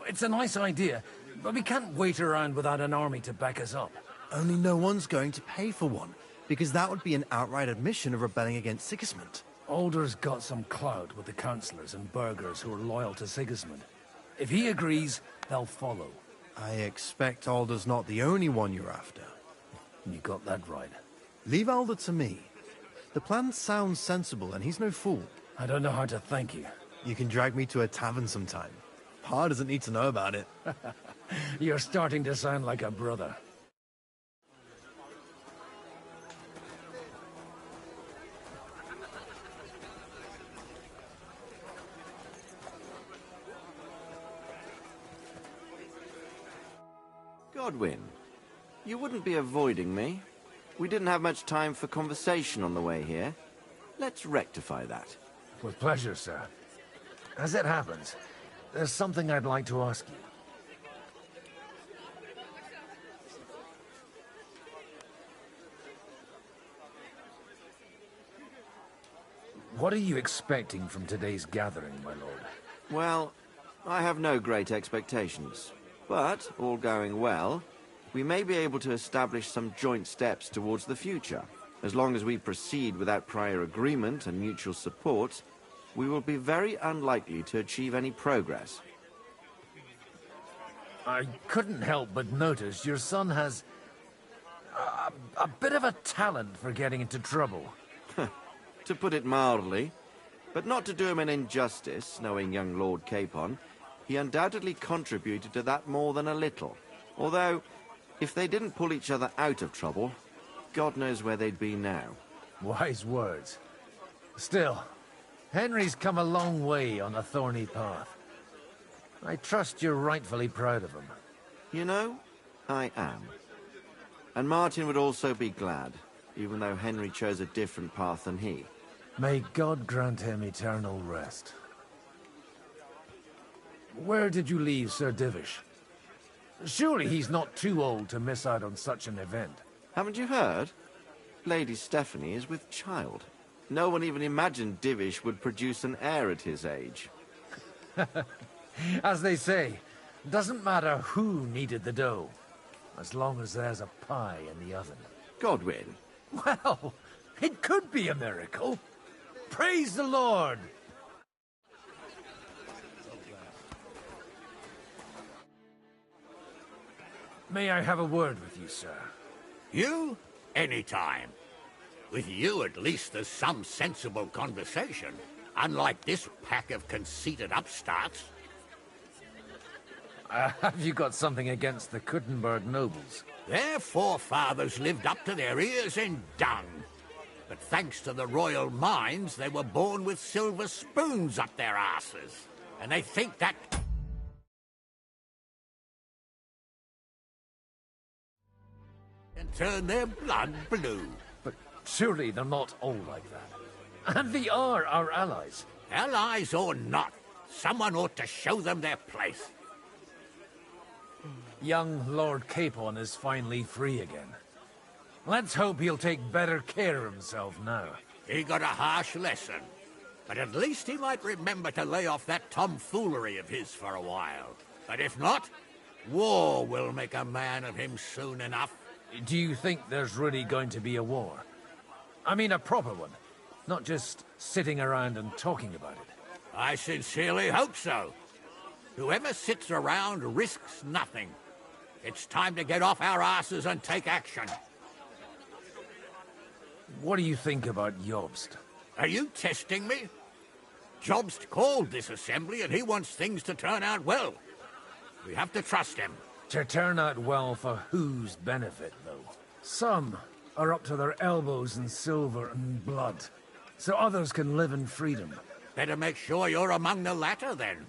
It's a nice idea, but we can't wait around without an army to back us up. Only no one's going to pay for one, because that would be an outright admission of rebelling against Sigismund. Alder's got some clout with the councillors and burghers who are loyal to Sigismund. If he agrees, they'll follow. I expect Alder's not the only one you're after. You got that right. Leave Alder to me. The plan sounds sensible, and he's no fool. I don't know how to thank you. You can drag me to a tavern sometime. Pa doesn't need to know about it. You're starting to sound like a brother. Godwin, you wouldn't be avoiding me. We didn't have much time for conversation on the way here. Let's rectify that. With pleasure, sir. As it happens, there's something I'd like to ask you. What are you expecting from today's gathering, my lord? Well, I have no great expectations. But, all going well, we may be able to establish some joint steps towards the future. As long as we proceed without prior agreement and mutual support, we will be very unlikely to achieve any progress. I couldn't help but notice your son has a bit of a talent for getting into trouble. To put it mildly, but not to do him an injustice, knowing young Lord Capon, he undoubtedly contributed to that more than a little. Although, if they didn't pull each other out of trouble, God knows where they'd be now. Wise words. Still, Henry's come a long way on a thorny path. I trust you're rightfully proud of him. You know, I am. And Martin would also be glad, even though Henry chose a different path than he. May God grant him eternal rest. Where did you leave Sir Divish? Surely he's not too old to miss out on such an event. Haven't you heard? Lady Stephanie is with child. No one even imagined Divish would produce an heir at his age. As they say, doesn't matter who kneaded the dough, as long as there's a pie in the oven. Godwin. Well, it could be a miracle. Praise the Lord! May I have a word with you, sir? You? Anytime. With you, at least, there's some sensible conversation. Unlike this pack of conceited upstarts. Have you got something against the Kuttenberg nobles? Their forefathers lived up to their ears in dung. But thanks to the royal mines, they were born with silver spoons up their asses. And they think that... and turn their blood blue. But surely they're not all like that. And they are our allies. Allies or not, someone ought to show them their place. Young Lord Capon is finally free again. Let's hope he'll take better care of himself now. He got a harsh lesson. But at least he might remember to lay off that tomfoolery of his for a while. But if not, war will make a man of him soon enough. Do you think there's really going to be a war? I mean a proper one, not just sitting around and talking about it. I sincerely hope so. Whoever sits around risks nothing. It's time to get off our asses and take action. What do you think about Jobst? Are you testing me? Jobst called this assembly and he wants things to turn out well. We have to trust him. To turn out well for whose benefit, though? Some are up to their elbows in silver and blood, so others can live in freedom. Better make sure you're among the latter, then.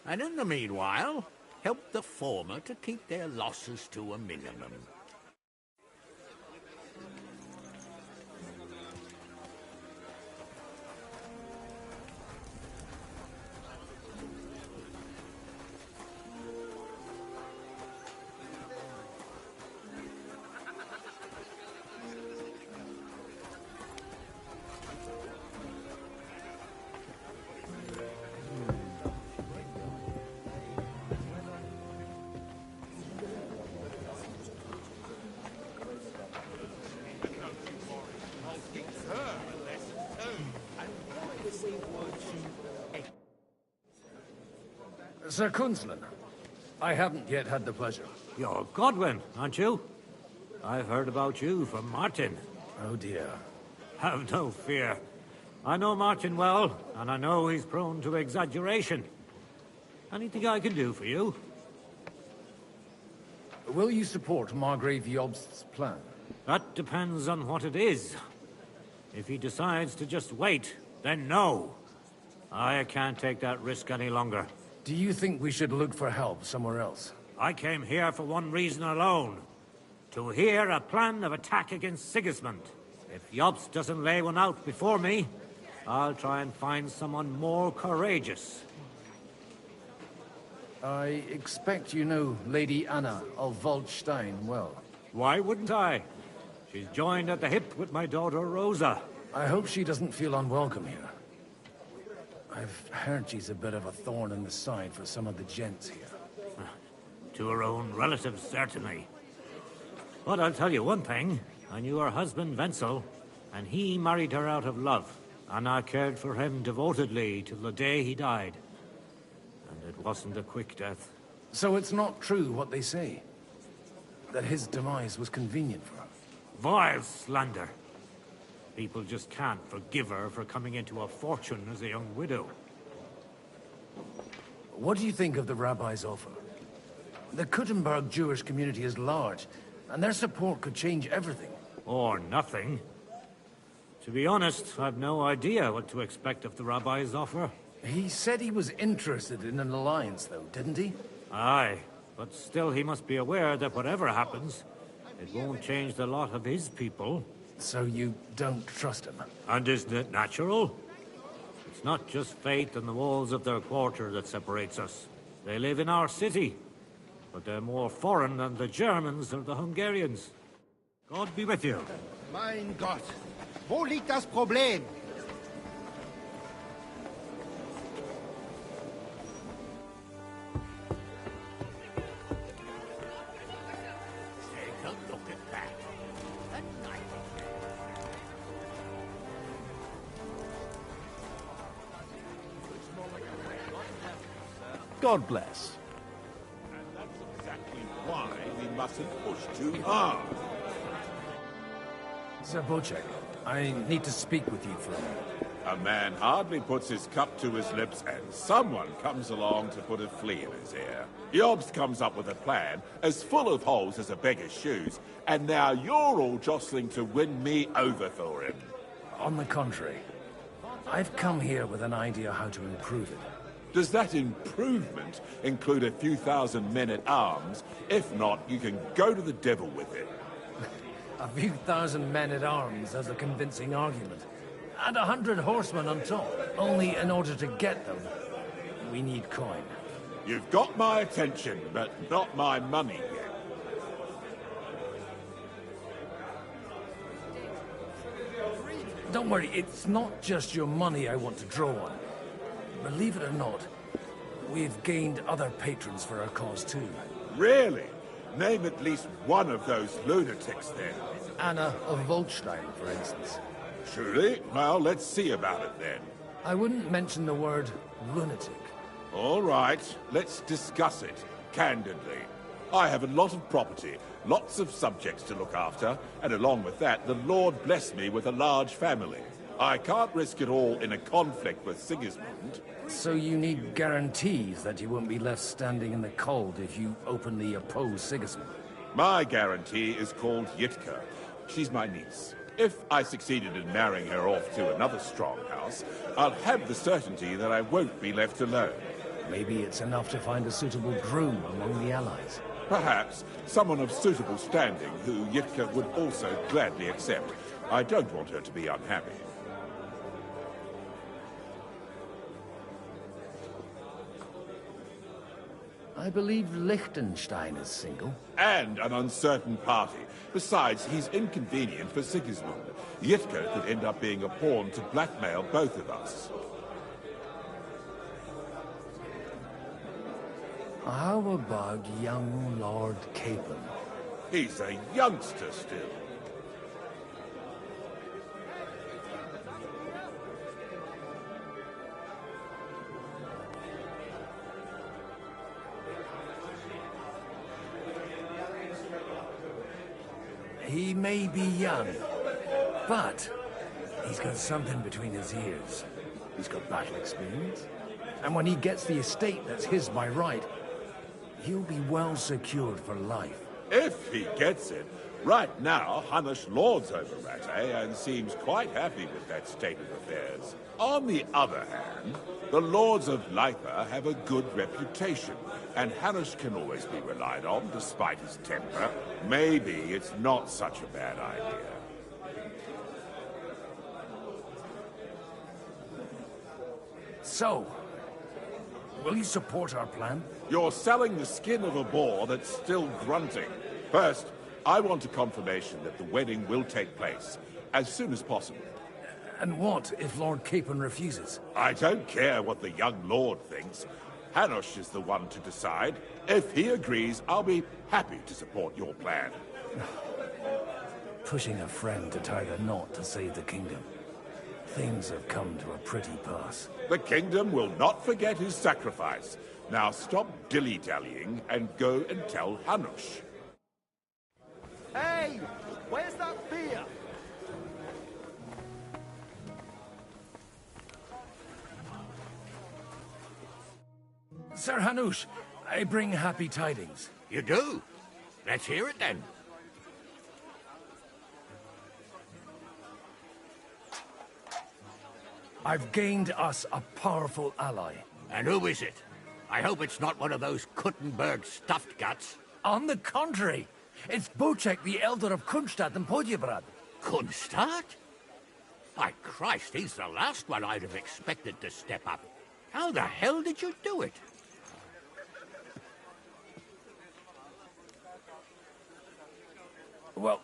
And in the meanwhile, help the former to keep their losses to a minimum. Sir Kunzman, I haven't yet had the pleasure. You're Godwin, aren't you? I've heard about you from Martin. Oh dear. Have no fear. I know Martin well, and I know he's prone to exaggeration. Anything I can do for you? Will you support Margrave Jobst's plan? That depends on what it is. If he decides to just wait, then no. I can't take that risk any longer. Do you think we should look for help somewhere else? I came here for one reason alone. To hear a plan of attack against Sigismund. If Jobst doesn't lay one out before me, I'll try and find someone more courageous. I expect you know Lady Anna of Waldstein well. Why wouldn't I? She's joined at the hip with my daughter Rosa. I hope she doesn't feel unwelcome here. I've heard she's a bit of a thorn in the side for some of the gents here. To her own relatives, certainly. But I'll tell you one thing. I knew her husband, Wenzel, and he married her out of love. And I cared for him devotedly till the day he died. And it wasn't a quick death. So it's not true what they say? That his demise was convenient for her? Vile slander. People just can't forgive her for coming into a fortune as a young widow. What do you think of the rabbi's offer? The Kuttenberg Jewish community is large, and their support could change everything. Or nothing. To be honest, I've no idea what to expect of the rabbi's offer. He said he was interested in an alliance, though, didn't he? Aye, but still he must be aware that whatever happens, it won't change the lot of his people. So you don't trust him? And isn't it natural? It's not just faith in the walls of their quarter that separates us. They live in our city, but they're more foreign than the Germans or the Hungarians. God be with you. Mein Gott, wo liegt das Problem? Take a look at that. A night. God bless. And that's exactly why we mustn't push too hard. Sir Bocek, I need to speak with you for a minute. A man hardly puts his cup to his lips and someone comes along to put a flea in his ear. Jobst comes up with a plan as full of holes as a beggar's shoes, and now you're all jostling to win me over for him. On the contrary, I've come here with an idea how to improve it. Does that improvement include a few thousand men-at-arms? If not, you can go to the devil with it. A few thousand men-at-arms has a convincing argument. And 100 horsemen on top. Only in order to get them, we need coin. You've got my attention, but not my money yet. Don't worry, it's not just your money I want to draw on. Believe it or not, we've gained other patrons for our cause too. Really? Name at least one of those lunatics then. Anna of Waldstein, for instance. Truly? Well, let's see about it then. I wouldn't mention the word lunatic. All right, let's discuss it, candidly. I have a lot of property, lots of subjects to look after, and along with that, the Lord blessed me with a large family. I can't risk it all in a conflict with Sigismund. So you need guarantees that you won't be left standing in the cold if you openly oppose Sigismund? My guarantee is called Yitka. She's my niece. If I succeeded in marrying her off to another strong house, I'll have the certainty that I won't be left alone. Maybe it's enough to find a suitable groom among the allies. Perhaps someone of suitable standing who Yitka would also gladly accept. I don't want her to be unhappy. I believe Liechtenstein is single. And an uncertain party. Besides, he's inconvenient for Sigismund. Yitka could end up being a pawn to blackmail both of us. How about young Lord Capon? He's a youngster still. He may be young, but he's got something between his ears. He's got battle experience. And when he gets the estate that's his by right, he'll be well secured for life. If he gets it. Right now, Hanush lords over Rattay and seems quite happy with that state of affairs. On the other hand, the lords of Leitha have a good reputation, and Hanush can always be relied on despite his temper. Maybe it's not such a bad idea. So, will you support our plan? You're selling the skin of a boar that's still grunting. First, I want a confirmation that the wedding will take place as soon as possible. And what if Lord Capon refuses? I don't care what the young lord thinks. Hanush is the one to decide. If he agrees, I'll be happy to support your plan. Pushing a friend to tie the knot to save the kingdom. Things have come to a pretty pass. The kingdom will not forget his sacrifice. Now stop dilly-dallying and go and tell Hanush. Hey! Where's that beer? Sir Hanush, I bring happy tidings. You do? Let's hear it then. I've gained us a powerful ally. And who is it? I hope it's not one of those Kuttenberg stuffed guts. On the contrary, it's Bocek, the Elder of Kunstadt and Podjebrad. Kunstadt? By Christ, he's the last one I'd have expected to step up. How the hell did you do it? Well,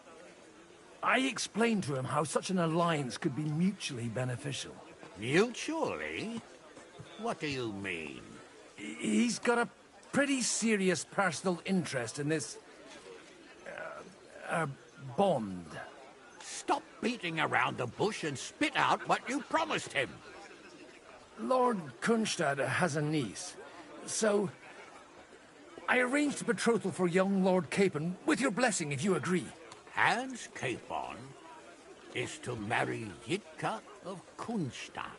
I explained to him how such an alliance could be mutually beneficial. Mutually? What do you mean? He's got a pretty serious personal interest in this... bond. Stop beating around the bush and spit out what you promised him. Lord Kunstad has a niece, so... I arranged a betrothal for young Lord Capon, with your blessing if you agree. Hans Capon is to marry Yitka of Kunstadt.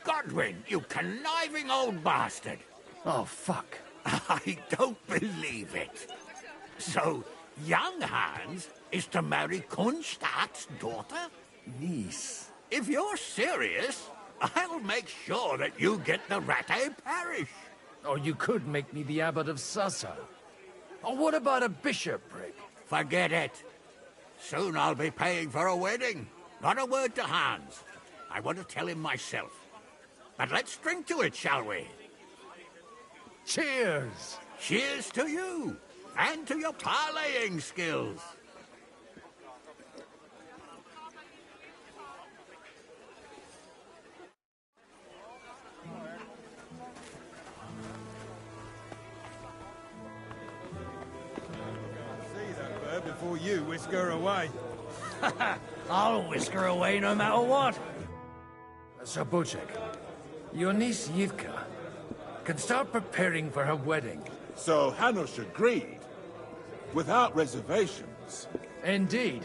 Godwin, you conniving old bastard! Oh, fuck. I don't believe it. So, young Hans is to marry Kunstadt's daughter? Niece. If you're serious, I'll make sure that you get the Rattay parish. Or you could make me the abbot of Sassa. Or what about a bishopric? Forget it. Soon I'll be paying for a wedding. Not a word to Hans. I want to tell him myself. But let's drink to it, shall we? Cheers! Cheers to you, and to your parleying skills. Before you whisk her away. I'll whisk her away no matter what. Sir Bocek, your niece Yivka can start preparing for her wedding. So Hanush agreed, without reservations. Indeed.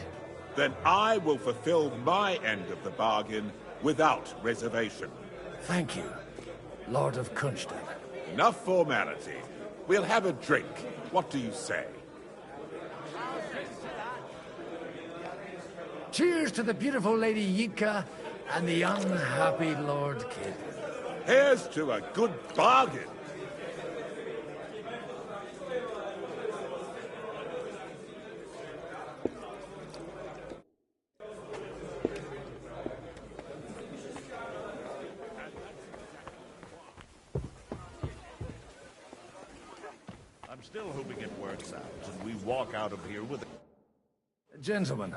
Then I will fulfill my end of the bargain without reservation. Thank you, Lord of Kunstadt. Enough formality. We'll have a drink. What do you say? Cheers to the beautiful Lady Yika and the unhappy Lord Kid. Here's to a good bargain. I'm still hoping it works out, and we walk out of here with... Gentlemen,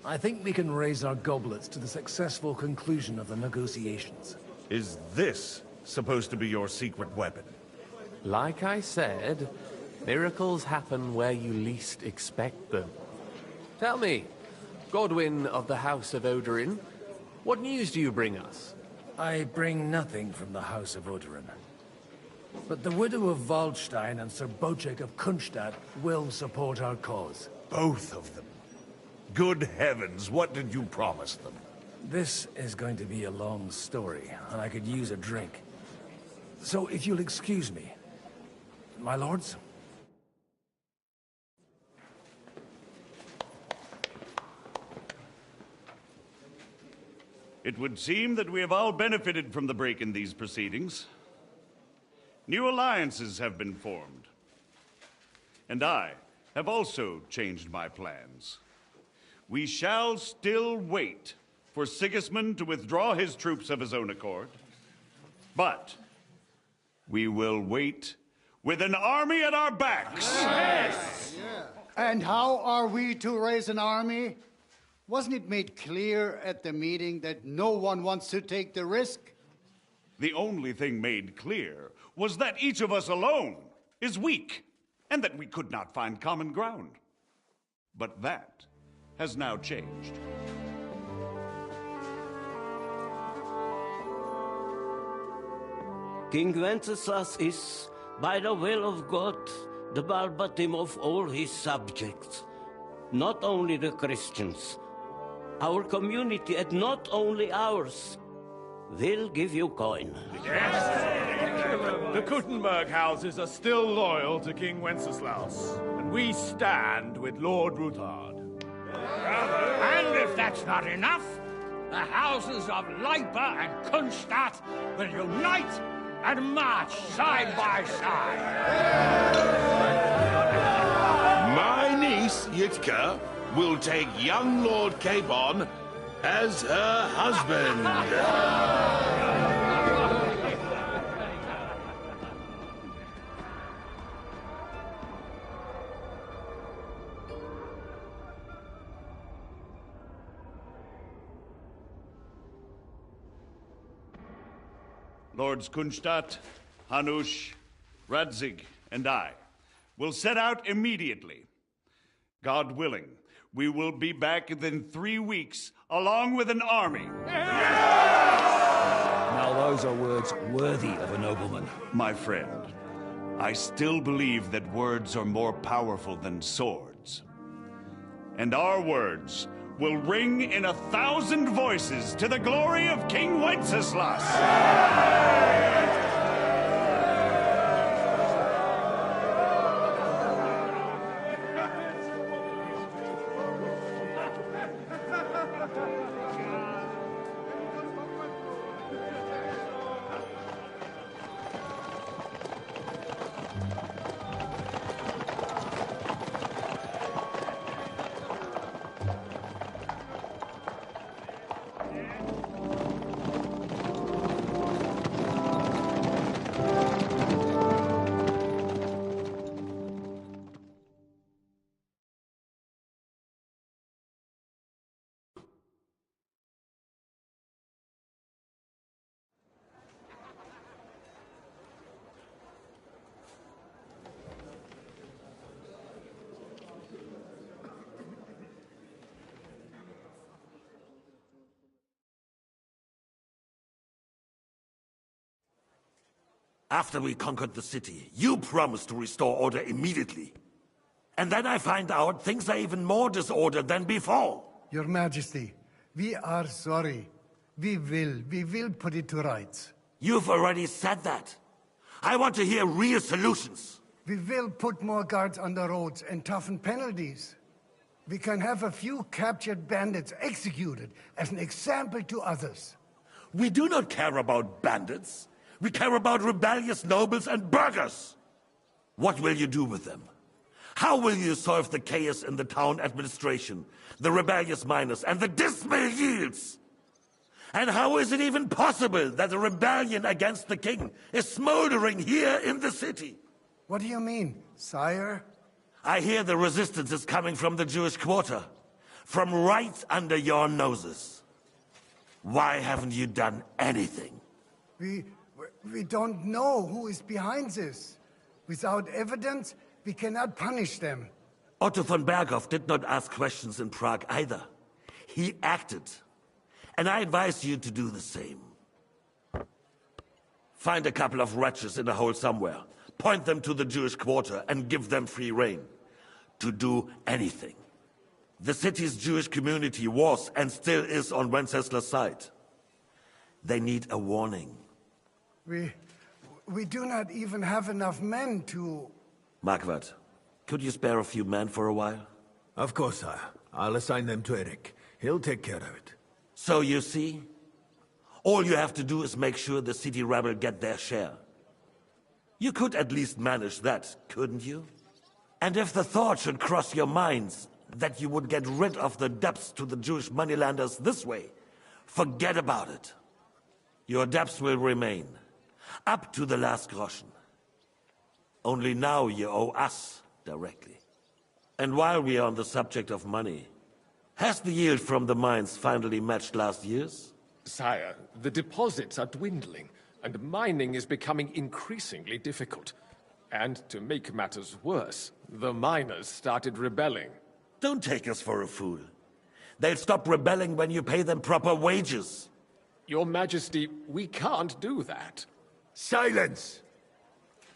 I think we can raise our goblets to the successful conclusion of the negotiations. Is this supposed to be your secret weapon? Like I said, miracles happen where you least expect them. Tell me, Godwin of the House of Odorin, what news do you bring us? I bring nothing from the House of Odorin. But the widow of Waldstein and Sir Bocek of Kunstadt will support our cause. Both of them? Good heavens, what did you promise them? This is going to be a long story, and I could use a drink. So if you'll excuse me, my lords? It would seem that we have all benefited from the break in these proceedings. New alliances have been formed. And I have also changed my plans. We shall still wait for Sigismund to withdraw his troops of his own accord. But we will wait with an army at our backs. Yes. And how are we to raise an army? Wasn't it made clear at the meeting that no one wants to take the risk? The only thing made clear was that each of us alone is weak, and that we could not find common ground. But that has now changed. King Wenceslas is, by the will of God, the balbatim of all his subjects. Not only the Christians, our community, and not only ours, will give you coin. The Kuttenberg houses are still loyal to King Wenceslaus, and we stand with Lord Ruthard. And if that's not enough, the houses of Leipa and Kunstadt will unite and march side by side. My niece, Yitka, will take young Lord Capon as her husband. Lords Kunstadt, Hanush, Radzig, and I will set out immediately. God willing, we will be back within 3 weeks, along with an army. Now those are words worthy of a nobleman. My friend, I still believe that words are more powerful than swords. And our words will ring in 1,000 voices to the glory of King Wenceslas. After we conquered the city, you promised to restore order immediately. And then I find out things are even more disordered than before. Your Majesty, we are sorry. We will put it to rights. You've already said that. I want to hear real solutions. We will put more guards on the roads and toughen penalties. We can have a few captured bandits executed as an example to others. We do not care about bandits. We care about rebellious nobles and burghers. What will you do with them? How will you solve the chaos in the town administration, the rebellious miners, and the dismal yields? And how is it even possible that a rebellion against the king is smoldering here in the city? What do you mean, sire? I hear the resistance is coming from the Jewish quarter, from right under your noses. Why haven't you done anything? We don't know who is behind this. Without evidence, we cannot punish them. Otto von Berghoff did not ask questions in Prague either. He acted. And I advise you to do the same. Find a couple of wretches in a hole somewhere, point them to the Jewish quarter, and give them free rein to do anything. The city's Jewish community was and still is on Wencesla's side. They need a warning. We do not even have enough men to... Marquardt, could you spare a few men for a while? Of course, sire. I'll assign them to Eric. He'll take care of it. So you see, all you have to do is make sure the city rebel get their share. You could at least manage that, couldn't you? And if the thought should cross your minds that you would get rid of the debts to the Jewish moneylanders this way, forget about it. Your debts will remain, up to the last groschen. Only now you owe us directly. And while we are on the subject of money, has the yield from the mines finally matched last year's? Sire, the deposits are dwindling, and mining is becoming increasingly difficult. And to make matters worse, the miners started rebelling. Don't take us for a fool. They'll stop rebelling when you pay them proper wages. Your Majesty, we can't do that. Silence!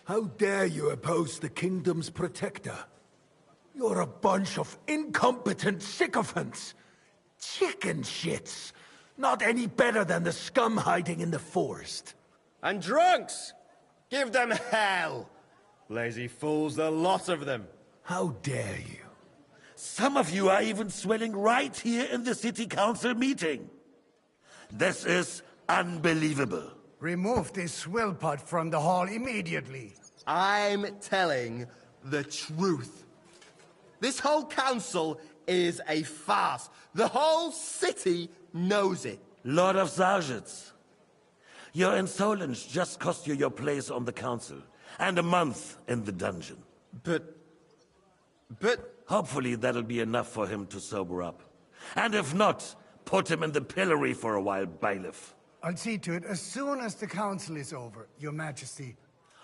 How dare you oppose the kingdom's protector? You're a bunch of incompetent sycophants! Chicken shits! Not any better than the scum hiding in the forest. And drunks! Give them hell! Lazy fools, the lot of them. How dare you? Some of you are even swelling right here in the city council meeting. This is unbelievable. Remove this swillpot from the hall immediately. I'm telling the truth. This whole council is a farce. The whole city knows it. Lord of Sargitz, your insolence just cost you your place on the council, and a month in the dungeon. But... Hopefully that'll be enough for him to sober up. And if not, put him in the pillory for a while, bailiff. I'll see to it as soon as the council is over, Your Majesty.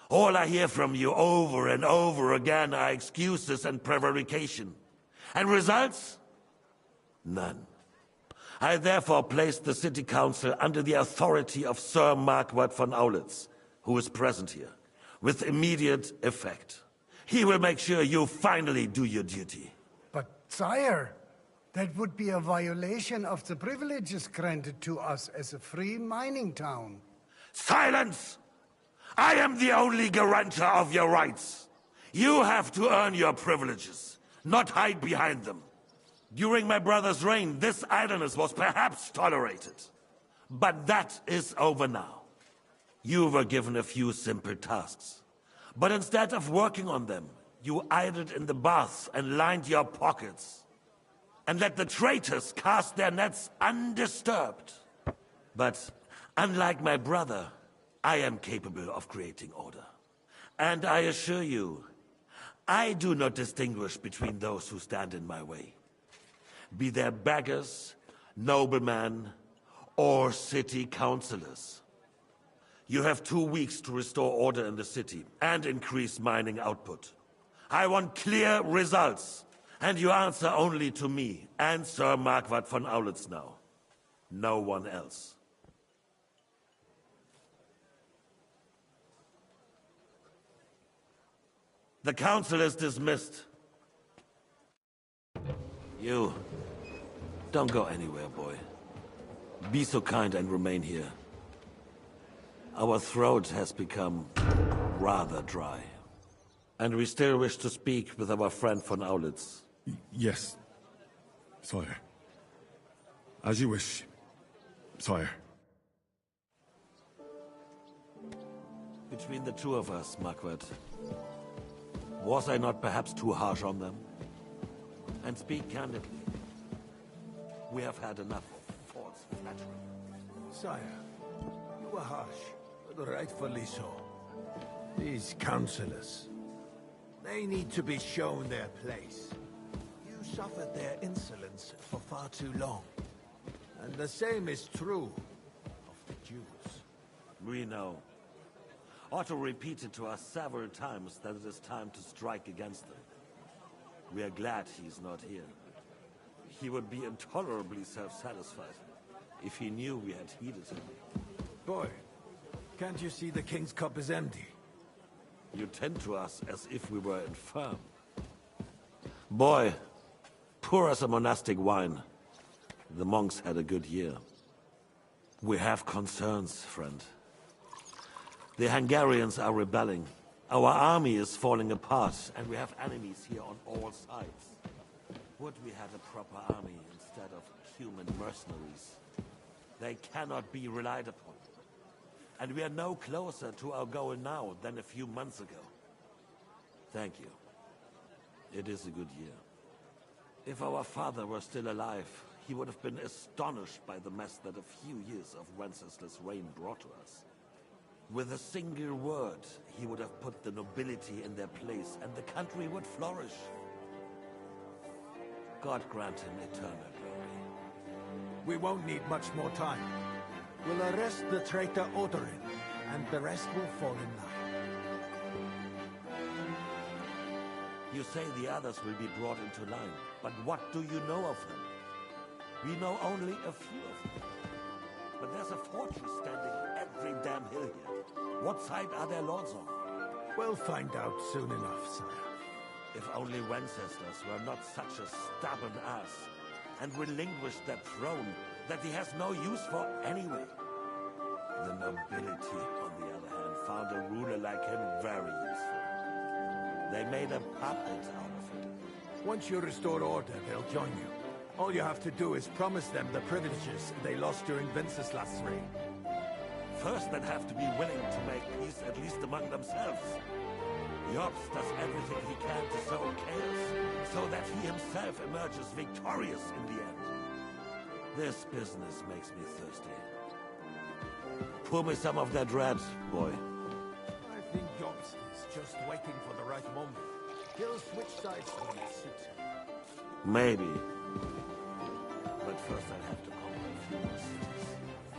All I hear from you over and over again are excuses and prevarication. And results? None. I therefore placed the city council under the authority of Sir Marquardt von Aulitz, who is present here, with immediate effect. He will make sure you finally do your duty. But, sire, that would be a violation of the privileges granted to us as a free mining town. Silence! I am the only guarantor of your rights. You have to earn your privileges, not hide behind them. During my brother's reign, this idleness was perhaps tolerated. But that is over now. You were given a few simple tasks. But instead of working on them, you idled in the baths and lined your pockets. And let the traitors cast their nets undisturbed. But unlike my brother, I am capable of creating order. And I assure you, I do not distinguish between those who stand in my way. Be they beggars, noblemen, or city councillors. You have 2 weeks to restore order in the city and increase mining output. I want clear results, and you answer only to me and Sir Marquardt von Aulitz now. No one else. The council is dismissed. You, don't go anywhere, boy. Be so kind and remain here. Our throat has become rather dry. And we still wish to speak with our friend von Aulitz. Yes, Sire. As you wish, sire. Between the two of us, Marquette, was I not perhaps too harsh on them? And speak candidly, we have had enough of false flattery. Sire, you were harsh, but rightfully so. These councillors, they need to be shown their place. You suffered their insolence for far too long. And the same is true of the Jews. We know. Otto repeated to us several times that it is time to strike against them. We are glad he's not here. He would be intolerably self-satisfied if he knew we had heeded him. Boy, can't you see the king's cup is empty? You tend to us as if we were infirm. Boy, pour us a monastic wine. The monks had a good year. We have concerns, friend. The Hungarians are rebelling. Our army is falling apart, and we have enemies here on all sides. Would we had a proper army instead of human mercenaries? They cannot be relied upon. And we are no closer to our goal now than a few months ago. Thank you. It is a good year. If our father were still alive, he would have been astonished by the mess that a few years of Wenceslas' reign brought to us. With a single word, he would have put the nobility in their place, and the country would flourish. God grant him eternal glory. We won't need much more time. We'll arrest the traitor Odorin, and the rest will fall in line. You say the others will be brought into line, but what do you know of them? We know only a few of them. But there's a fortress standing every damn hill here. What side are their lords on? We'll find out soon enough, sire. If only Wenceslas were not such a stubborn ass, and relinquished that throne that he has no use for anyway. The nobility, on the other hand, found a ruler like him very useful. They made a puppet out of him. Once you restore order, they'll join you. All you have to do is promise them the privileges they lost during Wenceslas' reign. First, they'd have to be willing to make peace at least among themselves. Jobs does everything he can to sow chaos, so that he himself emerges victorious in the end. This business makes me thirsty. Pour me some of that red, boy. I think Jobs is just waiting for the right moment. He'll switch sides when it suits him. Maybe. But first I'll have to conquer a few more cities,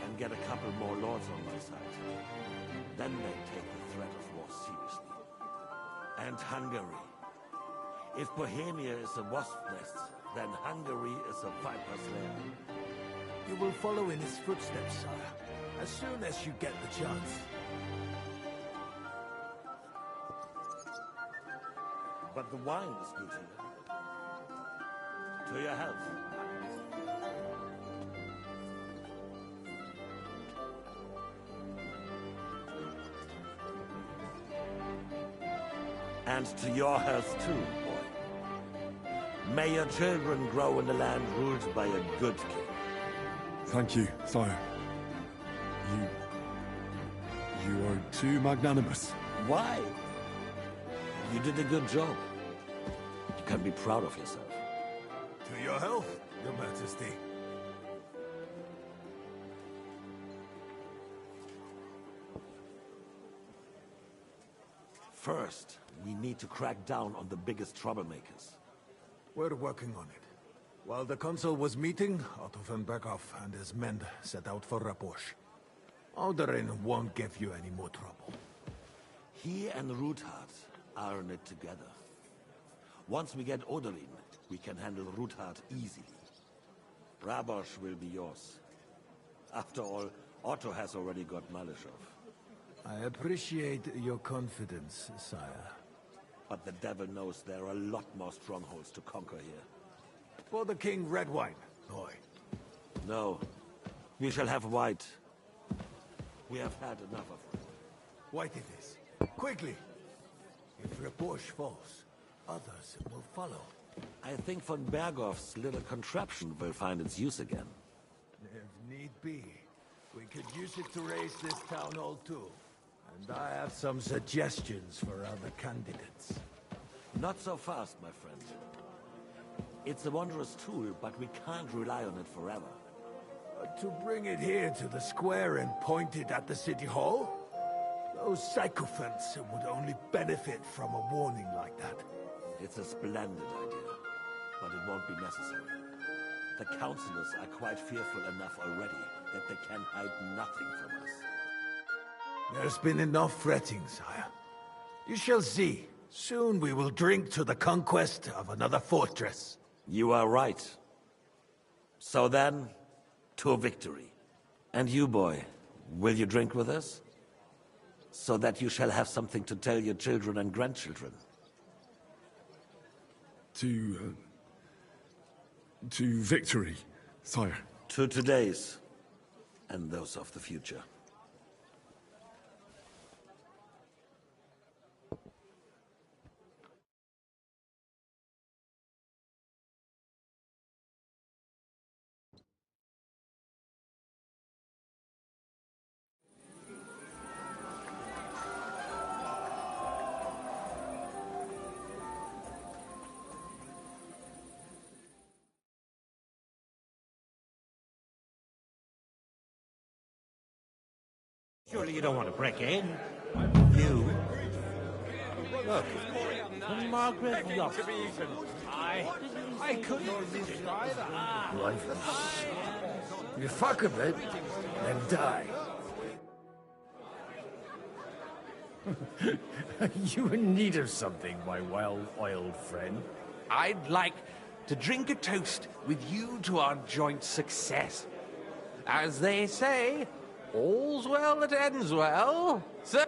and get a couple more lords on my side. Then they take the threat of war seriously. And Hungary. If Bohemia is a wasp nest, then Hungary is a viper's lair. You will follow in his footsteps, sire, as soon as you get the chance. But the wine is good here. To your health. And to your health too, boy. May your children grow in a land ruled by a good king. Thank you, sire. You are too magnanimous. Why? You did a good job. You can be proud of yourself. To your health, Your Majesty. First, we need to crack down on the biggest troublemakers. We're working on it. While the consul was meeting, Otto von Berghoff and his men set out for Raposh. Odorin won't give you any more trouble. He and Ruthard are in it together. Once we get Odorin, we can handle Ruthard easily. Rabosh will be yours. After all, Otto has already got Malishov. I appreciate your confidence, sire. But the devil knows there are a lot more strongholds to conquer here. For the king, red wine, boy. No. We shall have white. We have had enough of it. White it is. Quickly! If Raposh falls, others will follow. I think von Berghoff's little contraption will find its use again. If need be, we could use it to raise this town hall too. And I have some suggestions for other candidates. Not so fast, my friend. It's a wondrous tool, but we can't rely on it forever. To bring it here to the square and point it at the city hall? Those sycophants would only benefit from a warning like that. It's a splendid idea, but it won't be necessary. The councillors are quite fearful enough already that they can hide nothing from us. There's been enough fretting, sire. You shall see. Soon we will drink to the conquest of another fortress. You are right. So then, to victory. And you, boy, will you drink with us? So that you shall have something to tell your children and grandchildren. To victory, sire. To today's, and those of the future. Surely you don't want to break in. You. Look. Margaret Yost. I couldn't resist either. Lifeless. You fuck a bit, then die. You in need of something, my well-oiled friend? I'd like to drink a toast with you to our joint success. As they say, all's well that ends well. So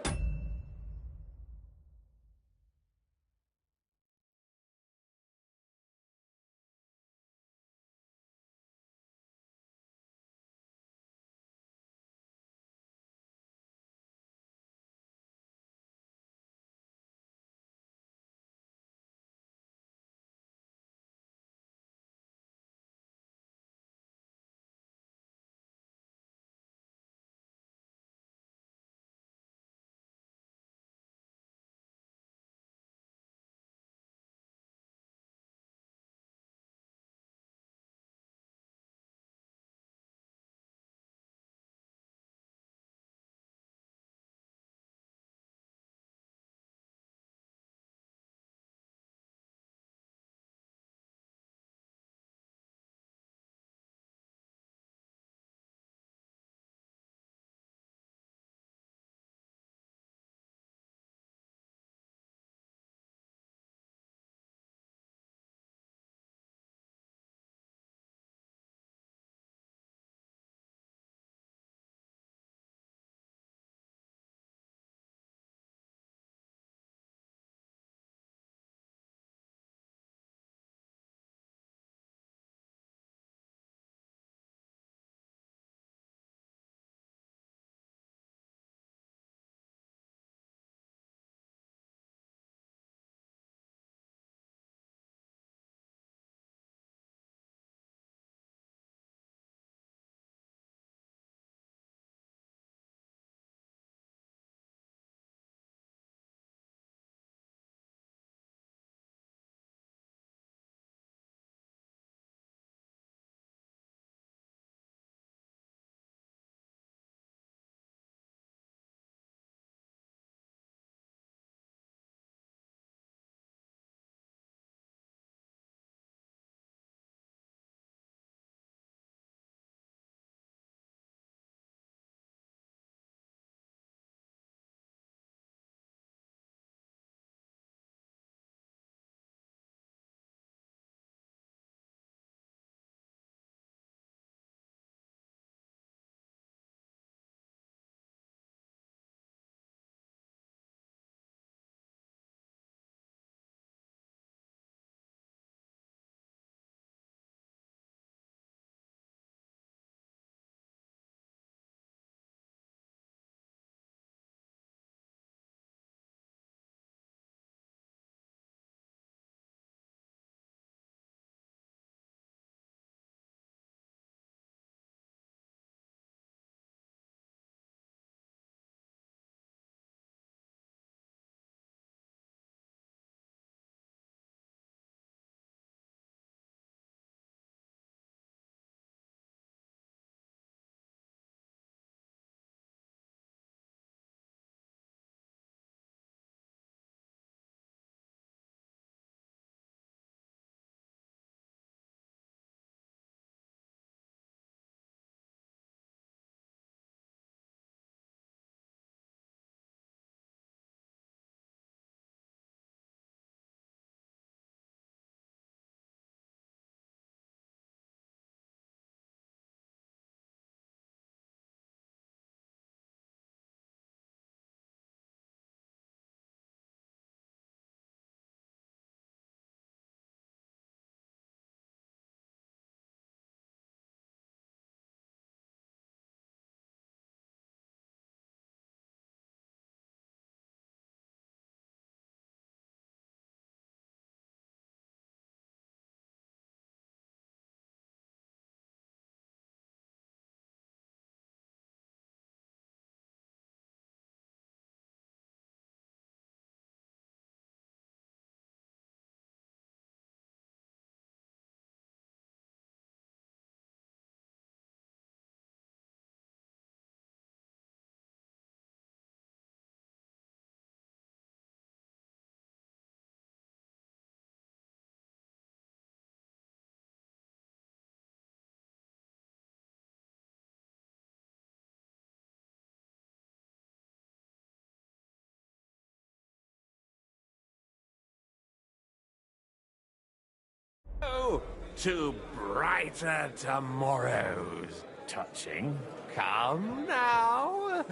Oh, to brighter tomorrows. Touching. Come now.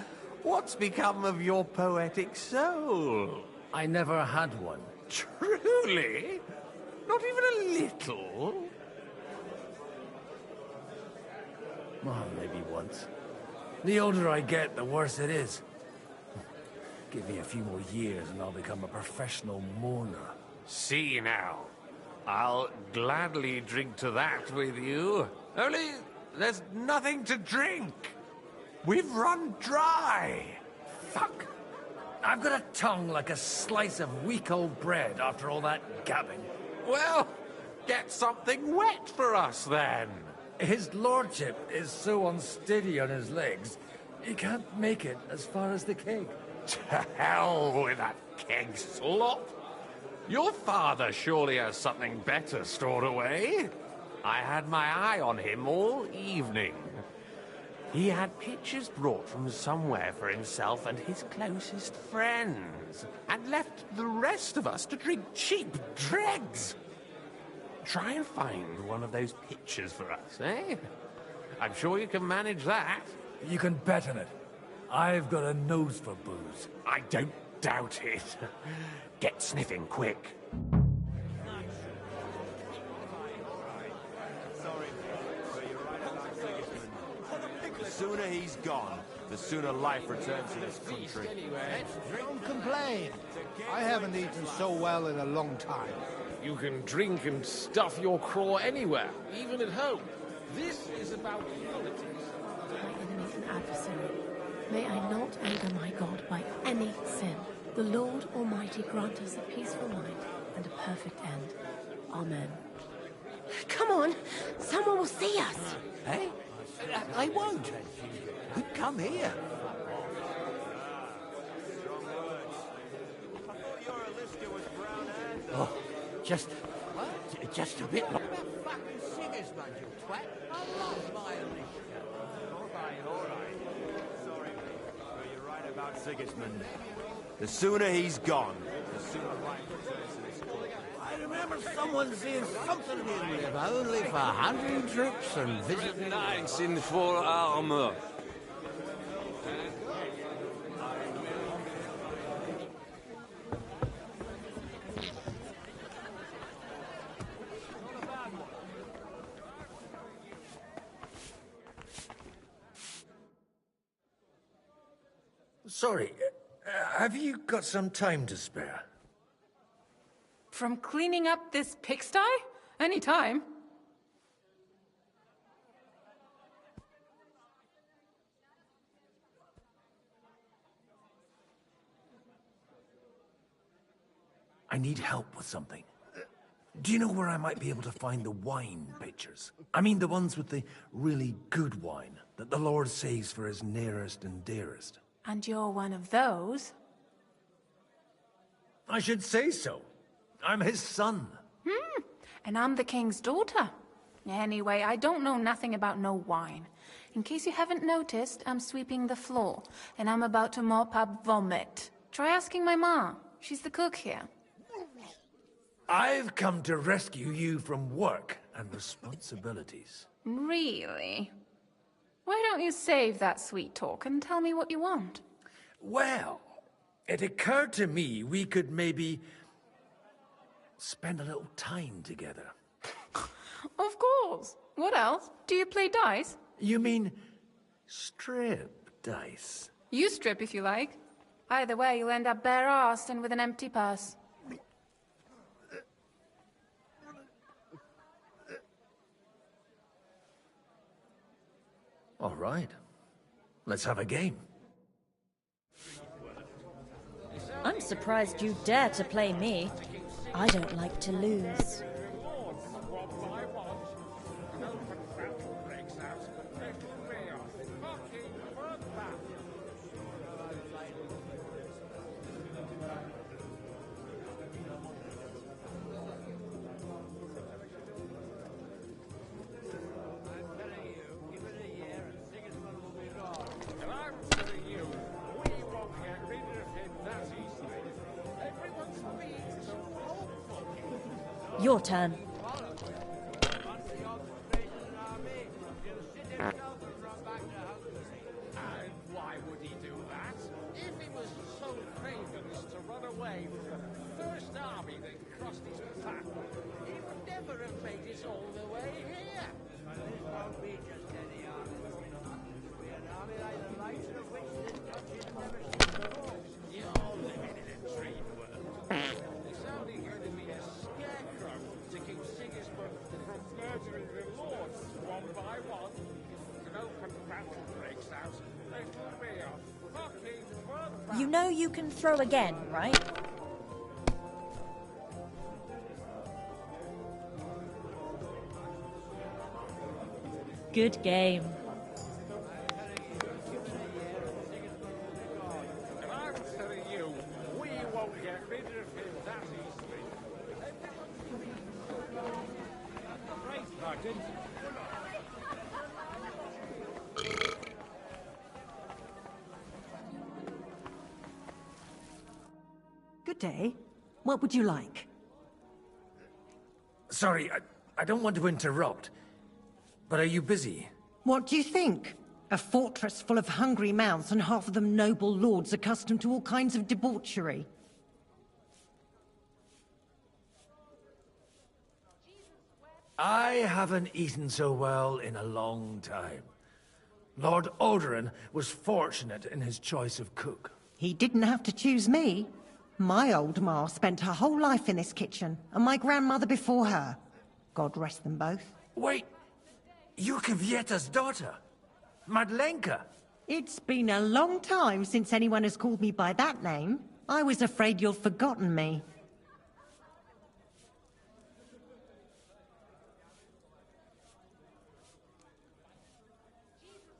What's become of your poetic soul? I never had one. Truly? Not even a little? Well, maybe once. The older I get, the worse it is. Give me a few more years and I'll become a professional mourner. See now. I'll gladly drink to that with you. Only there's nothing to drink. We've run dry. Fuck. I've got a tongue like a slice of weak old bread after all that gabbing. Well, get something wet for us then. His lordship is so unsteady on his legs, he can't make it as far as the keg. To hell with that keg slop. Your father surely has something better stored away. I had my eye on him all evening. He had pictures brought from somewhere for himself and his closest friends, and left the rest of us to drink cheap dregs. Try and find one of those pictures for us, eh? I'm sure you can manage that. You can bet on it. I've got a nose for booze. I don't doubt it. Get sniffing quick. The sooner he's gone, the sooner life returns to this country. Don't complain. I haven't eaten so well in a long time. You can drink and stuff your craw anywhere, even at home. This is about politics. My enemy and adversary, may I not anger my God by any sin. The Lord Almighty grant us a peaceful night and a perfect end. Amen. Come on, someone will see us. Hey? They won't. Come here. Oh, just a bit like... fucking singers, man, you twat. I love my Alicia. All right. Sorry, but you're right about Sigismund. The sooner he's gone, the sooner life returns to this country. I remember someone saying something in there, but only for hunting trips and visiting... Nice in full armor. Sorry, have you got some time to spare? From cleaning up this pigsty? Any time. I need help with something. Do you know where I might be able to find the wine pitchers? I mean the ones with the really good wine that the Lord saves for his nearest and dearest. And you're one of those? I should say so. I'm his son. And I'm the king's daughter. Anyway, I don't know nothing about no wine. In case you haven't noticed, I'm sweeping the floor, and I'm about to mop up vomit. Try asking my ma. She's the cook here. I've come to rescue you from work and responsibilities. Really? Why don't you save that sweet talk and tell me what you want? Well, it occurred to me we could maybe spend a little time together. Of course. What else? Do you play dice? You mean strip dice? You strip if you like. Either way, you'll end up bare-arsed and with an empty purse. All right. Let's have a game. I'm surprised you dare to play me. I don't like to lose. Your turn. run away with the first army that crossed his path, he would never have made it all the way here. But this won't be just any army. It'll be an army like the likes of which this country has never seen before. You're living in a dream world. It's only going to be a scarecrow to keep Sigismund from murdering the lords one by one. An open battle breaks out. They could be a fucking bloodbath. You know you can throw again, right? Good game. And I'm telling you, we won't get rid of him that easily. Right, Sergeant. Good day. What would you like? Sorry, I don't want to interrupt. But are you busy? What do you think? A fortress full of hungry mouths and half of them noble lords accustomed to all kinds of debauchery. I haven't eaten so well in a long time. Lord Alderaan was fortunate in his choice of cook. He didn't have to choose me. My old ma spent her whole life in this kitchen, and my grandmother before her. God rest them both. Wait, you're Kvieta's daughter, Madlenka. It's been a long time since anyone has called me by that name. I was afraid you'd forgotten me.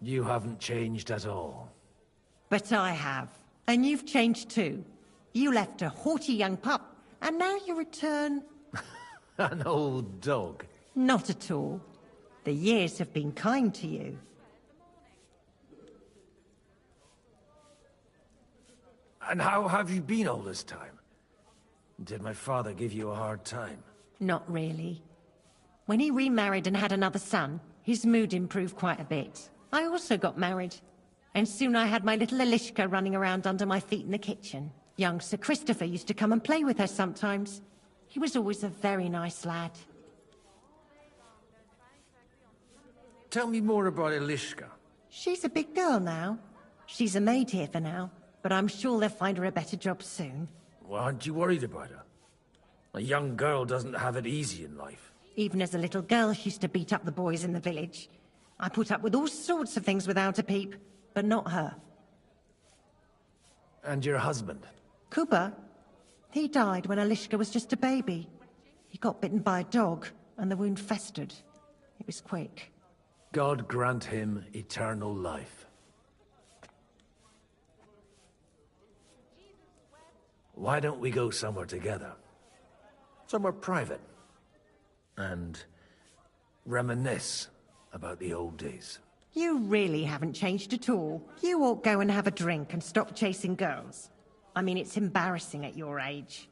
You haven't changed at all. But I have. And you've changed too. You left a haughty young pup, and now you return... An old dog. Not at all. The years have been kind to you. And how have you been all this time? Did my father give you a hard time? Not really. When he remarried and had another son, his mood improved quite a bit. I also got married. And soon I had my little Elishka running around under my feet in the kitchen. Young Sir Christopher used to come and play with her sometimes. He was always a very nice lad. Tell me more about Elishka. She's a big girl now. She's a maid here for now, but I'm sure they'll find her a better job soon. Well, aren't you worried about her? A young girl doesn't have it easy in life. Even as a little girl, she used to beat up the boys in the village. I put up with all sorts of things without a peep, but not her. And your husband? Kuba? He died when Elishka was just a baby. He got bitten by a dog, and the wound festered. It was quick. God grant him eternal life. Why don't we go somewhere together? Somewhere private. And reminisce about the old days. You really haven't changed at all. You ought go and have a drink and stop chasing girls. I mean, it's embarrassing at your age.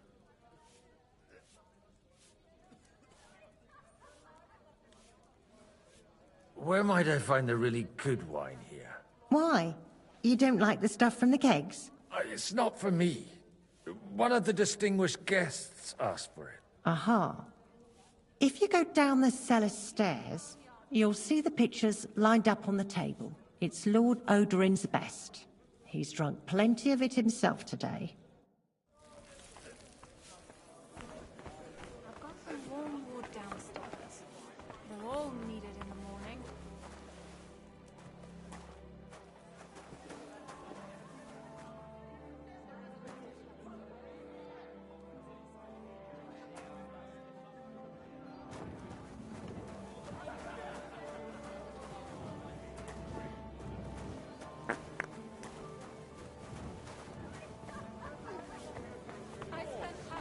Where might I find the really good wine here? Why? You don't like the stuff from the kegs? It's not for me. One of the distinguished guests asked for it. Aha. If you go down the cellar stairs, you'll see the pictures lined up on the table. It's Lord Odorin's best. He's drunk plenty of it himself today. I've got some warm wood downstairs. They're all needed in the morning.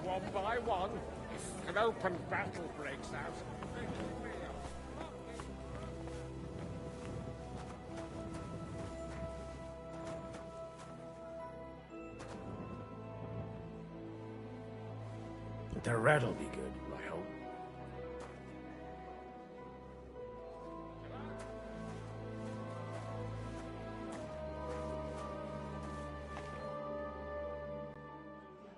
One by one, an open battle breaks out. The red'll be good, I hope.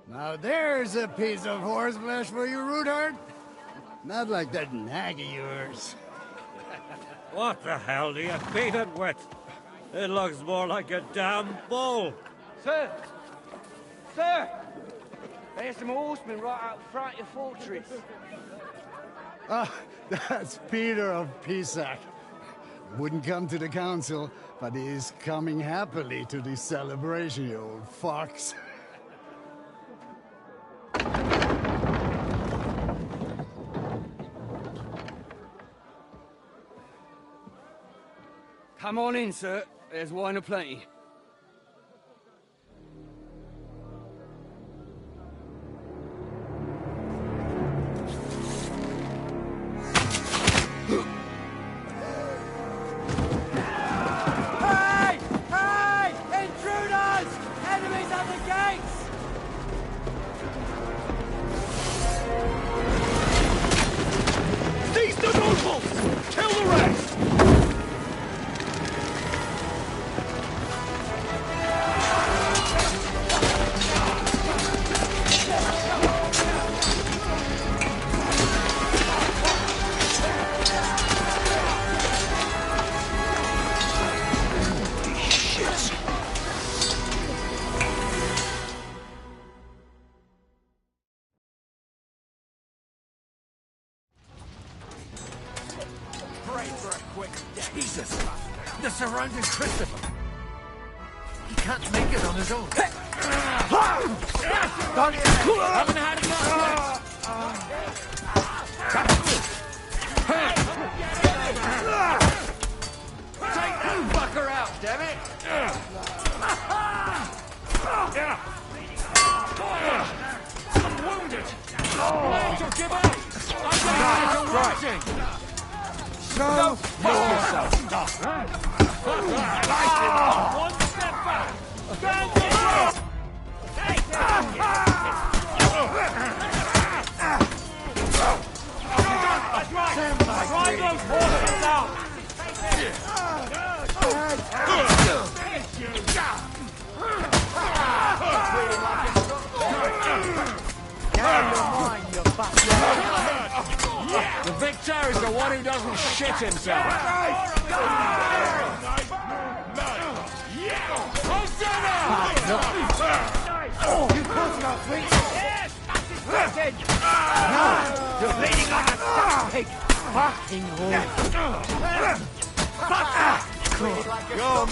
Now there's a piece of horseflesh for you, Rootard. Not like that nag of yours. What the hell do you beat it with? It looks more like a damn bull. Sir! Sir! There's some horsemen right out front of your fortress. Ah, that's Peter of Pisac. Wouldn't come to the council, but he is coming happily to the celebration, you old fox. Come on in, sir. There's wine aplenty. Hey! Hey! Intruders! Enemies at the gates! Seize the nobles! Kill the rest! Jesus! They're surrounding Christopher! He can't make it on his own. Haven't had enough Take that fucker out, damn it! I'm wounded! Angel, give up! I'm watching! Show yourself! One step back! Stand your ground! That's right! Drive those horses out! The victor is the one who doesn't shit himself. You causing our fleet? Yes! That's it! You're bleeding like a stuck pig! Fucking whore! Fuck! You're...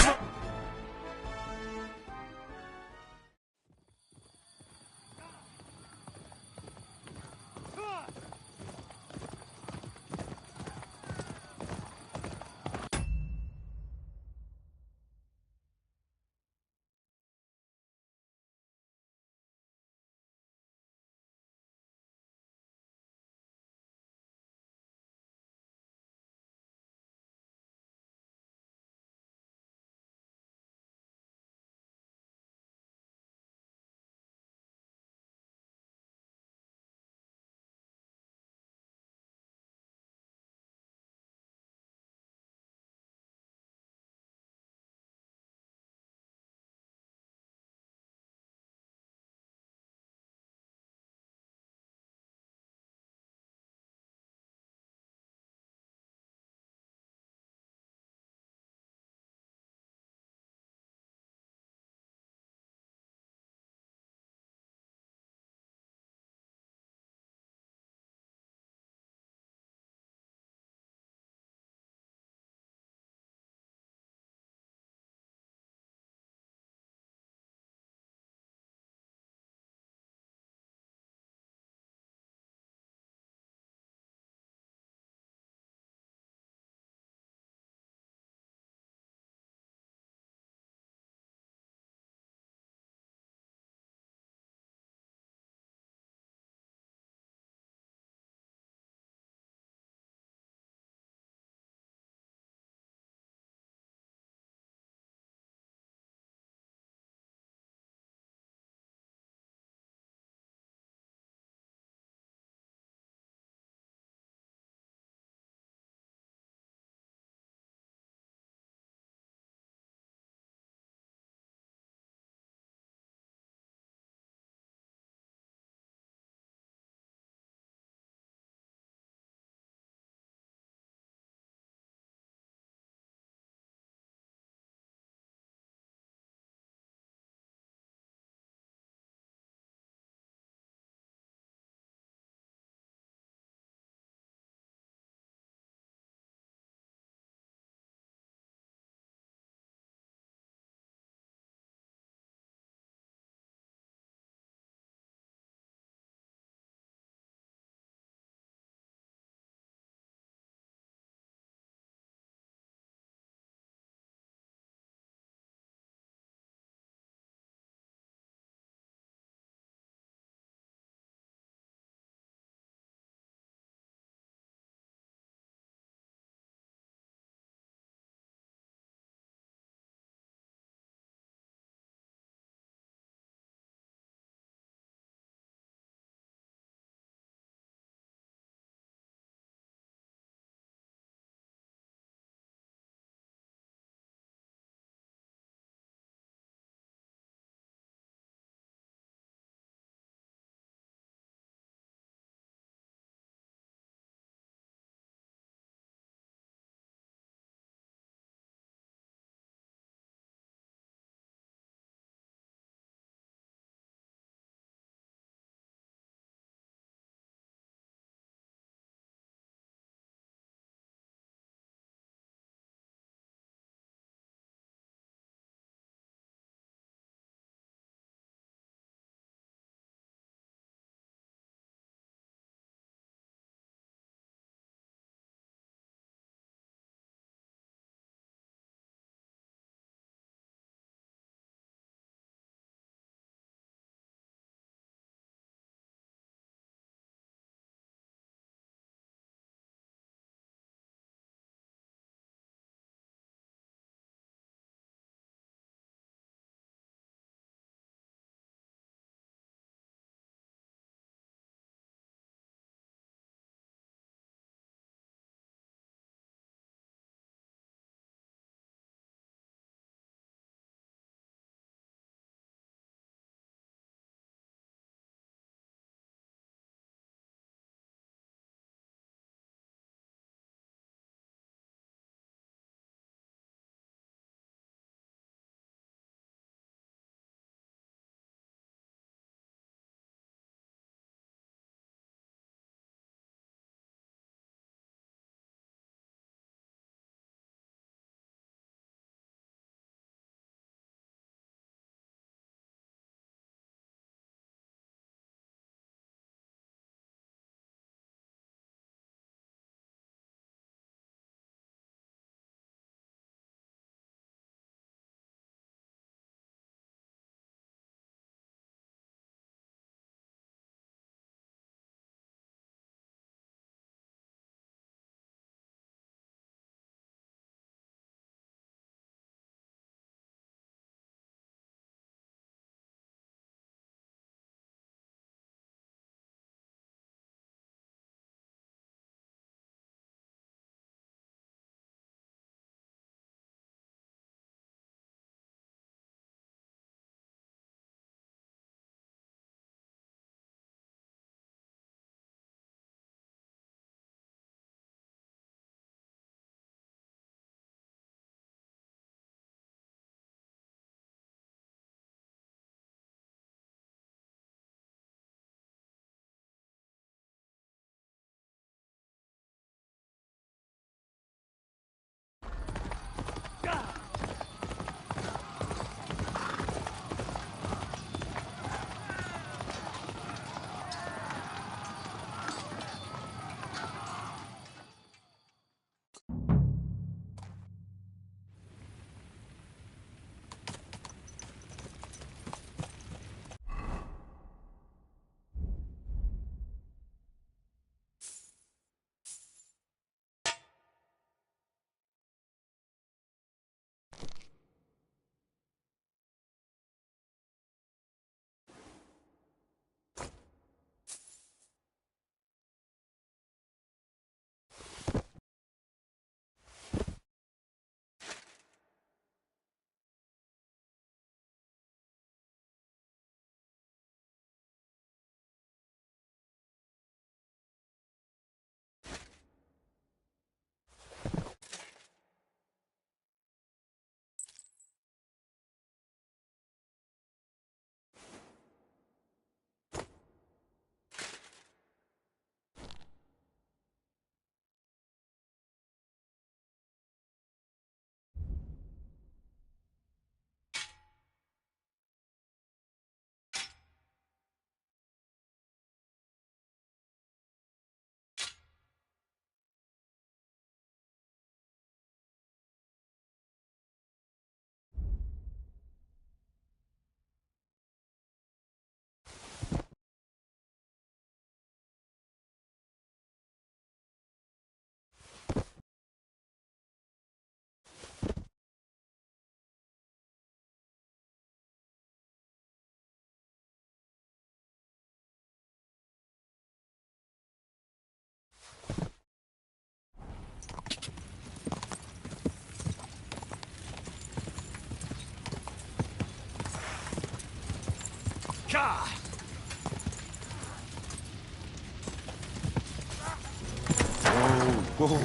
Whoa.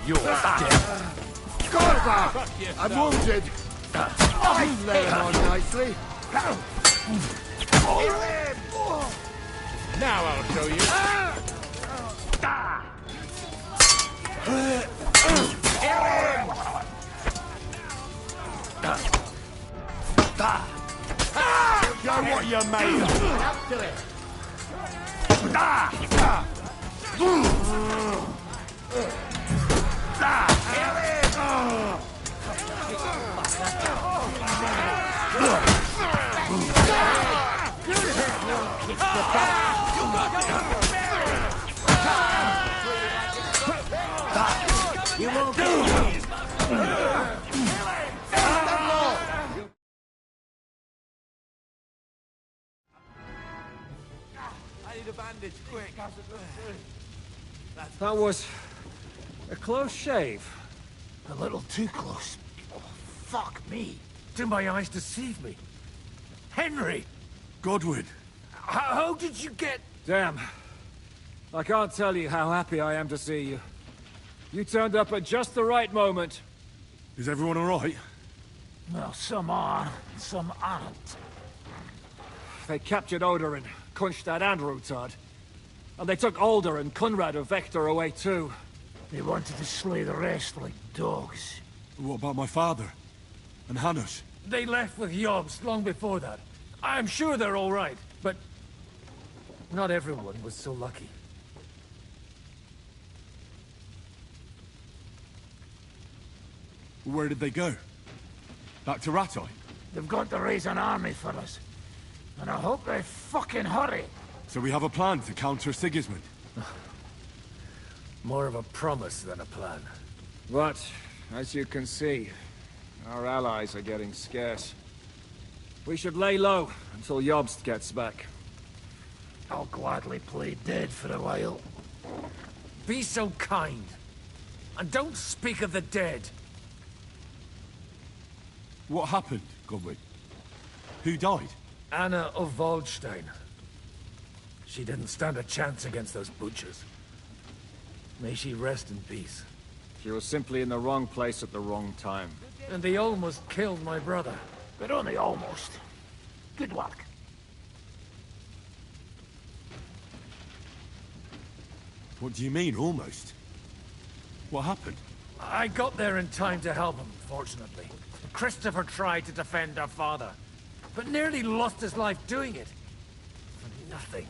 You're dead. Gorba! I'm wounded. I lay him on nicely. Now I'll show you. Show what you're made of. Up to it. You won't get me. I need a bandage, quick. That was a close shave. A little too close. Oh, fuck me. Did my eyes deceive me? Henry! Godwin. How did you get... Damn. I can't tell you how happy I am to see you. You turned up at just the right moment. Is everyone alright? Well, some are, some aren't. They captured Odorin, Kunstad and Rutard. And they took Alder and Kunrad of Vector away too. They wanted to slay the rest like dogs. What about my father? And Hanush? They left with Yobs long before that. I'm sure they're all right, but... not everyone was so lucky. Where did they go? Back to Rattay? They've got to raise an army for us. And I hope they fucking hurry. So we have a plan to counter Sigismund? More of a promise than a plan. But, as you can see, our allies are getting scarce. We should lay low until Jobst gets back. I'll gladly play dead for a while. Be so kind. And don't speak of the dead. What happened, Godwin? Who died? Anna of Waldstein. She didn't stand a chance against those butchers. May she rest in peace. She was simply in the wrong place at the wrong time. And they almost killed my brother. But only almost. Good work. What do you mean, almost? What happened? I got there in time to help him, fortunately. Christopher tried to defend our father, but nearly lost his life doing it. For nothing.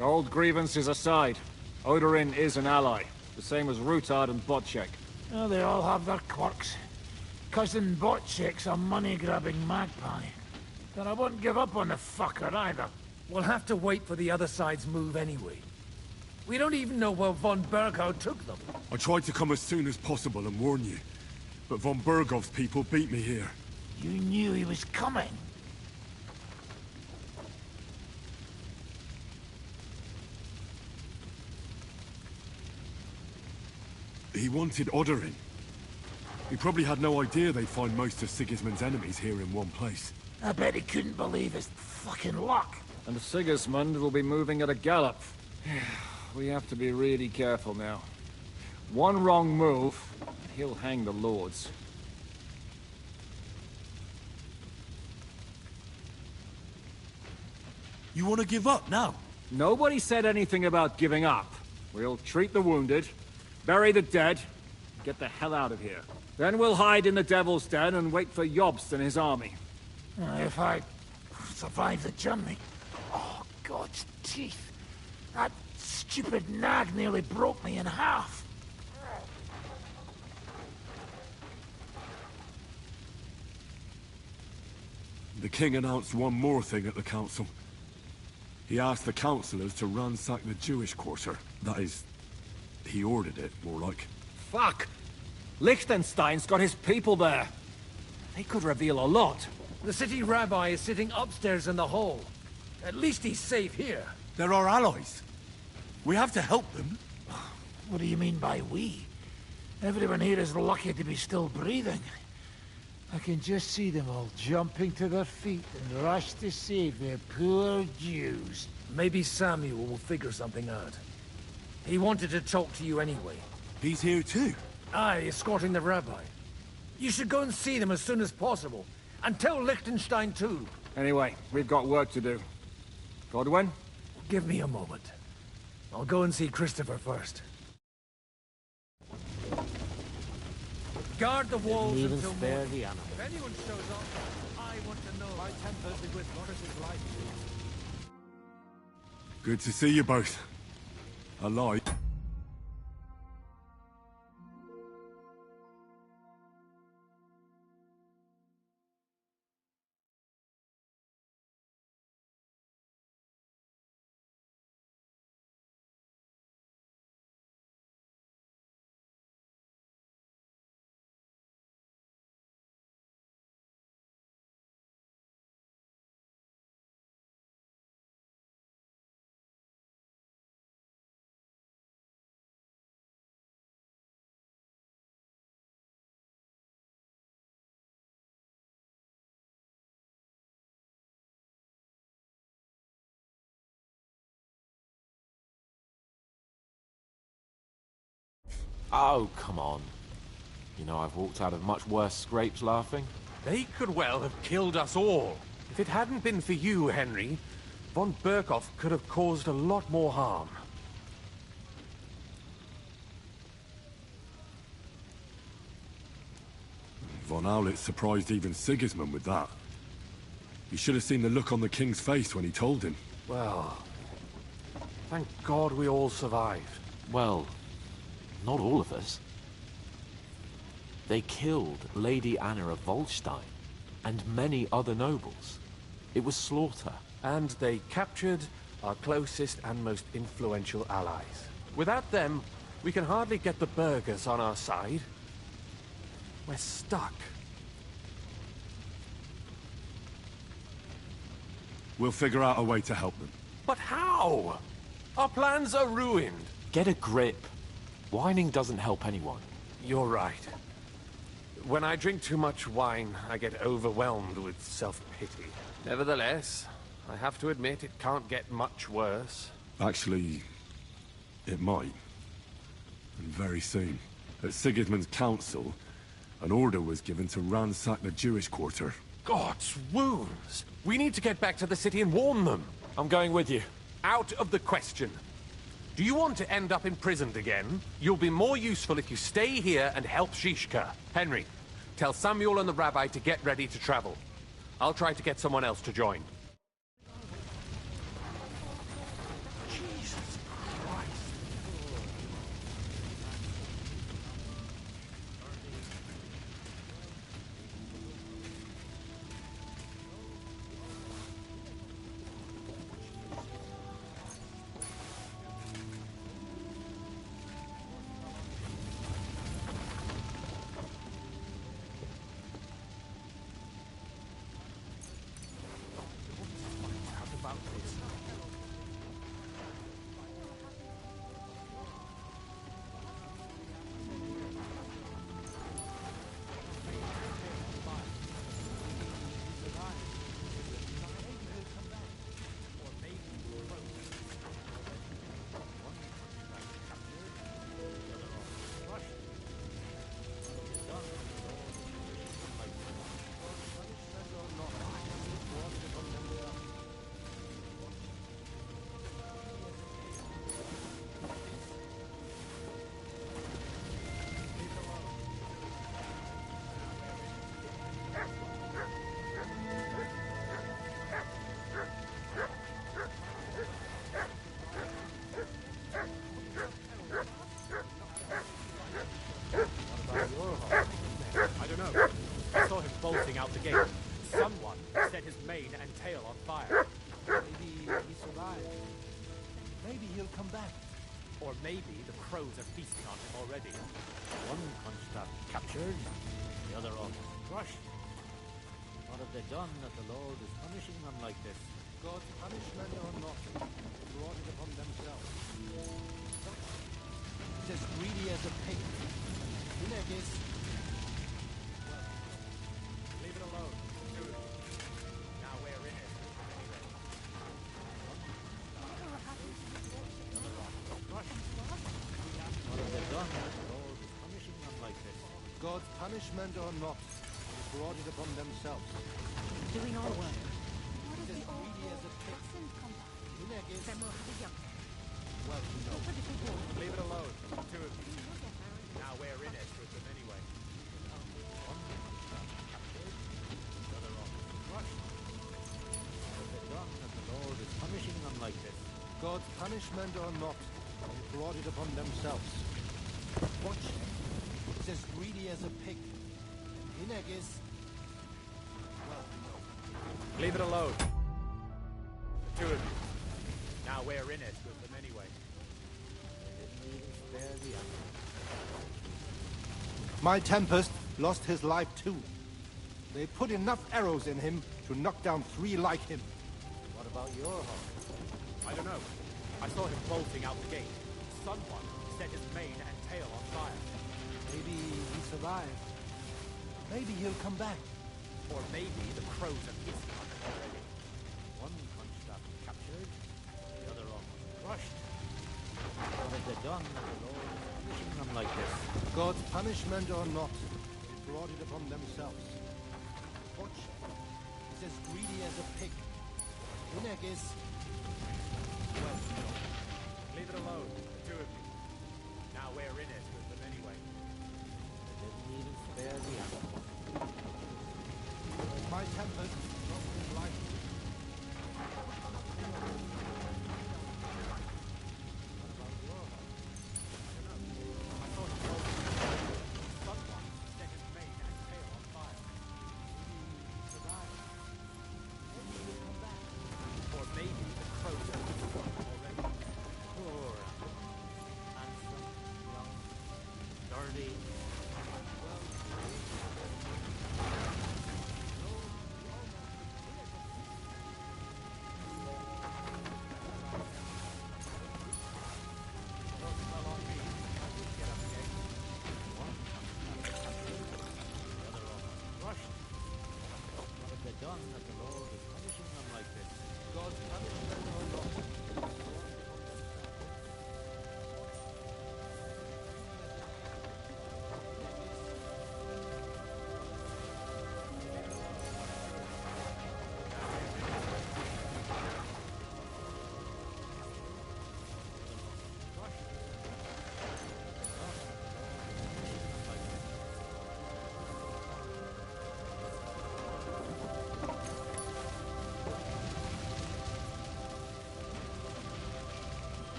Old grievances aside, Odorin is an ally, the same as Rutard and Botchek. Oh, they all have their quirks. Cousin Botchek's a money-grabbing magpie. But I won't give up on the fucker either. We'll have to wait for the other side's move anyway. We don't even know where von Berghow took them. I tried to come as soon as possible and warn you, but von Bergov's people beat me here. You knew he was coming. He wanted Odorin. He probably had no idea they'd find most of Sigismund's enemies here in one place. I bet he couldn't believe his fucking luck. And Sigismund will be moving at a gallop. We have to be really careful now. One wrong move, he'll hang the lords. You want to give up now? Nobody said anything about giving up. We'll treat the wounded, bury the dead, get the hell out of here. Then we'll hide in the Devil's Den and wait for Jobst and his army. If I survive the journey... Oh, God's teeth. That stupid nag nearly broke me in half. The king announced one more thing at the council. He asked the councillors to ransack the Jewish quarter. That is, he ordered it, more like. Fuck! Liechtenstein's got his people there. They could reveal a lot. The city rabbi is sitting upstairs in the hall. At least he's safe here. They're our allies. We have to help them. What do you mean by we? Everyone here is lucky to be still breathing. I can just see them all jumping to their feet and rush to save their poor Jews. Maybe Samuel will figure something out. He wanted to talk to you anyway. He's here too? Aye, escorting the rabbi. You should go and see them as soon as possible. And tell Liechtenstein too. Anyway, we've got work to do. Godwin? Give me a moment. I'll go and see Christopher first. Guard the walls Even until spare morning. the animal. If anyone shows up, I want to know. My temper's with Boris's life. Good to see you both. Alive. Oh, come on. You know, I've walked out of much worse scrapes laughing. They could well have killed us all. If it hadn't been for you, Henry, von Berkhoff could have caused a lot more harm. Von Aulitz surprised even Sigismund with that. You should have seen the look on the king's face when he told him. Well, thank God we all survived. Well, not all of us. They killed Lady Anna of Volstein and many other nobles. It was slaughter. And they captured our closest and most influential allies. Without them, we can hardly get the burghers on our side. We're stuck. We'll figure out a way to help them. But how? Our plans are ruined. Get a grip. Whining doesn't help anyone. You're right. When I drink too much wine, I get overwhelmed with self-pity. Nevertheless, I have to admit it can't get much worse. Actually, it might. And very soon. At Sigismund's council, an order was given to ransack the Jewish quarter. God's wounds! We need to get back to the city and warn them. I'm going with you. Out of the question. Do you want to end up imprisoned again? You'll be more useful if you stay here and help Shishka. Henry, tell Samuel and the rabbi to get ready to travel. I'll try to get someone else to join. Jesus Christ. Bolting out the gate. Someone set his mane and tail on fire. Maybe he survived. Maybe he'll come back. Or maybe the crows are feasting on him already. One constab captured, the other almost crushed. What have they done that the Lord is punishing them like this? God's punishment or not, they brought it upon themselves. It's as greedy as a pig. punishment or not, they brought it upon themselves. Doing our work. What is the old well, no. Leave it alone, the two of you. Now we're in it with them anyway. The Lord is punishing them like this. God's punishment or not, they brought it upon themselves. Watch him. He's as greedy as a pig. And Hineg is... well, no. Leave it alone. The two of you. Now we're in it with them anyway. My Tempest lost his life too. They put enough arrows in him to knock down 3 like him. What about your heart? I don't know. I saw him bolting out the gate. Someone set his mane and tail on fire. Maybe he survived. Maybe he'll come back. Or maybe the crows have feasted on him already. One punched up captured, the other almost crushed. What have they done that the Lord is punishing them like this? God's punishment or not, they brought it upon themselves. Watch him. He's as greedy as a pig. Hineg is... well, no. Leave it alone, the two of you. Now we're in it with them anyway. They didn't even spare the animal. My Tempest lost his life. Done that the Lord is punishing them like this. God's punishment or not.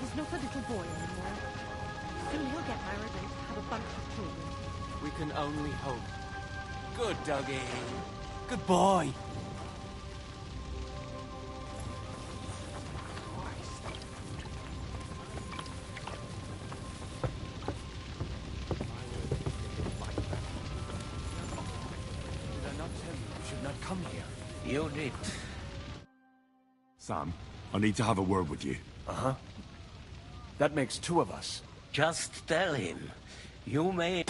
He's not a little boy anymore. Soon he'll get married and have a bunch of children. We can only hope. Good, Dougie. Good boy. Did I not tell you you should not come here? You did. Sam, I need to have a word with you. Uh-huh. That makes 2 of us. Just tell him. You may...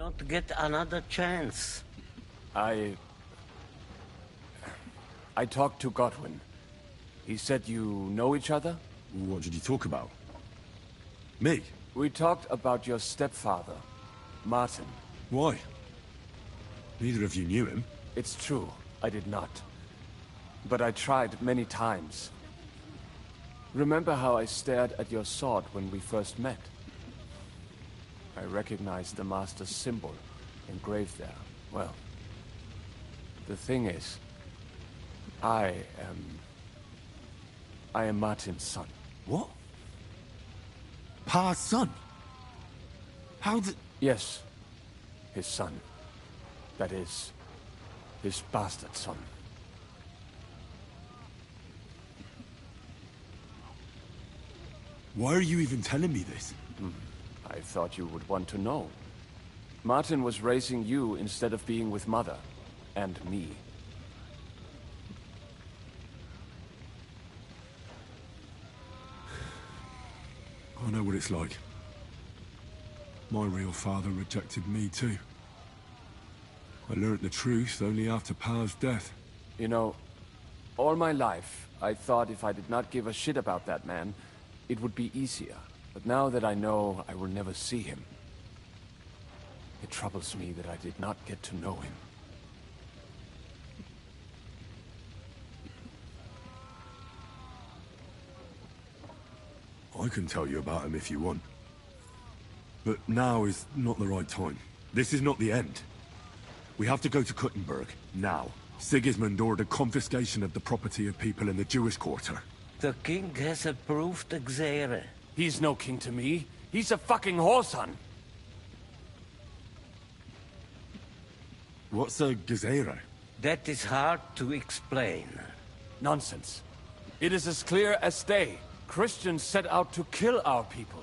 Not get another chance. I talked to Godwin. He said you know each other? What did you talk about? Me? We talked about your stepfather, Martin. Why? Neither of you knew him. It's true, I did not. But I tried many times. Remember how I stared at your sword when we first met? I recognized the Master's symbol engraved there. Well, the thing is, I am Martin's son. What? Pa's son? How did... Yes, his son. That is, his bastard son. Why are you even telling me this? I thought you would want to know. Martin was raising you instead of being with Mother. And me. I know what it's like. My real father rejected me too. I learnt the truth only after Pa's death. You know, all my life, I thought if I did not give a shit about that man, it would be easier. But now that I know I will never see him, it troubles me that I did not get to know him. I can tell you about him if you want. But now is not the right time. This is not the end. We have to go to Kuttenberg, now. Sigismund ordered confiscation of the property of people in the Jewish quarter. The king has approved Xere. He's no king to me. He's a fucking whoreson. What's a Gezerah? That is hard to explain. Nonsense. It is as clear as day. Christians set out to kill our people.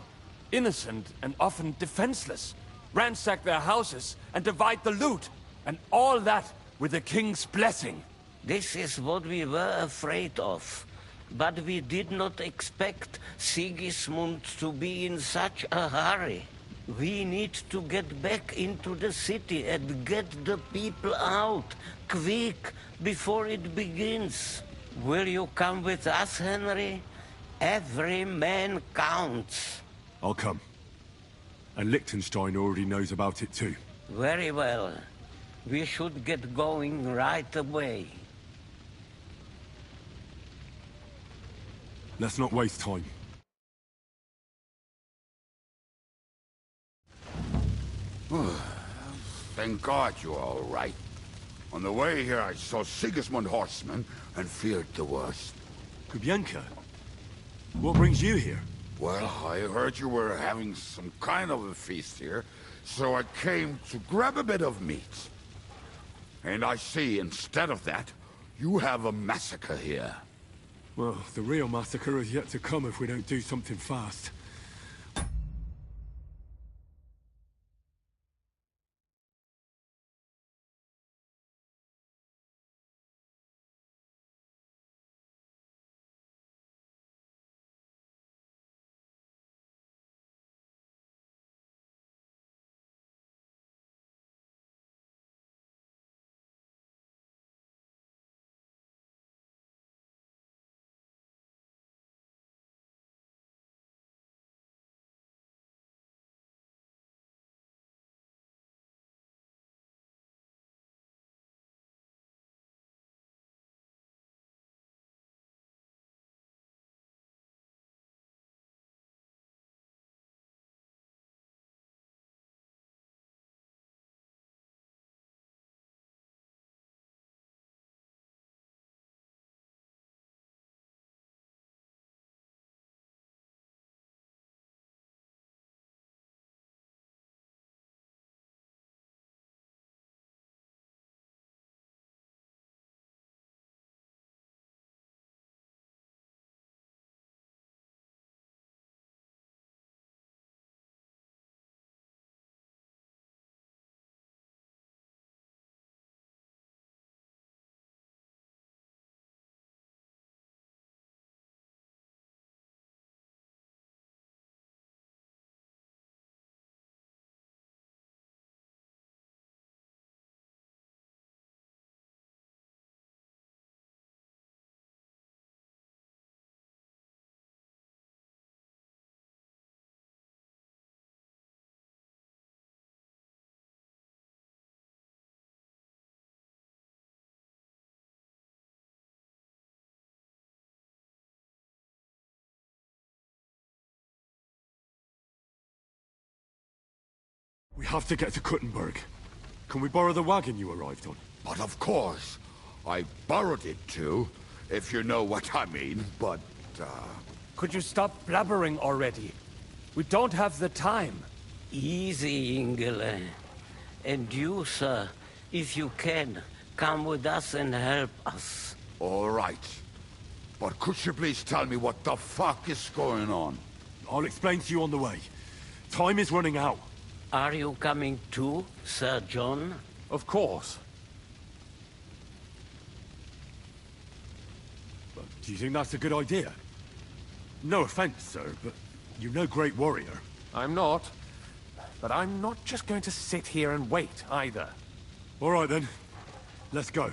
Innocent and often defenseless. Ransack their houses and divide the loot. And all that with the king's blessing. This is what we were afraid of. But we did not expect Sigismund to be in such a hurry. We need to get back into the city and get the people out. Quick, before it begins. Will you come with us, Henry? Every man counts. I'll come. And Liechtenstein already knows about it too. Very well. We should get going right away. Let's not waste time. Thank God you're all right. On the way here, I saw Sigismund horsemen and feared the worst. Kubienka? What brings you here? Well, I heard you were having some kind of a feast here, so I came to grab a bit of meat. And I see, instead of that, you have a massacre here. Well, the real massacre is yet to come if we don't do something fast. have to get to Kuttenberg. Can we borrow the wagon you arrived on? But of course. I borrowed it too, if you know what I mean, but, Could you stop blabbering already? We don't have the time. Easy, Ingele. And you, sir, if you can, come with us and help us. All right. But could you please tell me what the fuck is going on? I'll explain to you on the way. Time is running out. Are you coming too, Sir John? Of course. But do you think that's a good idea? No offense, sir, but you're no great warrior. I'm not. But I'm not just going to sit here and wait, either. All right, then. Let's go.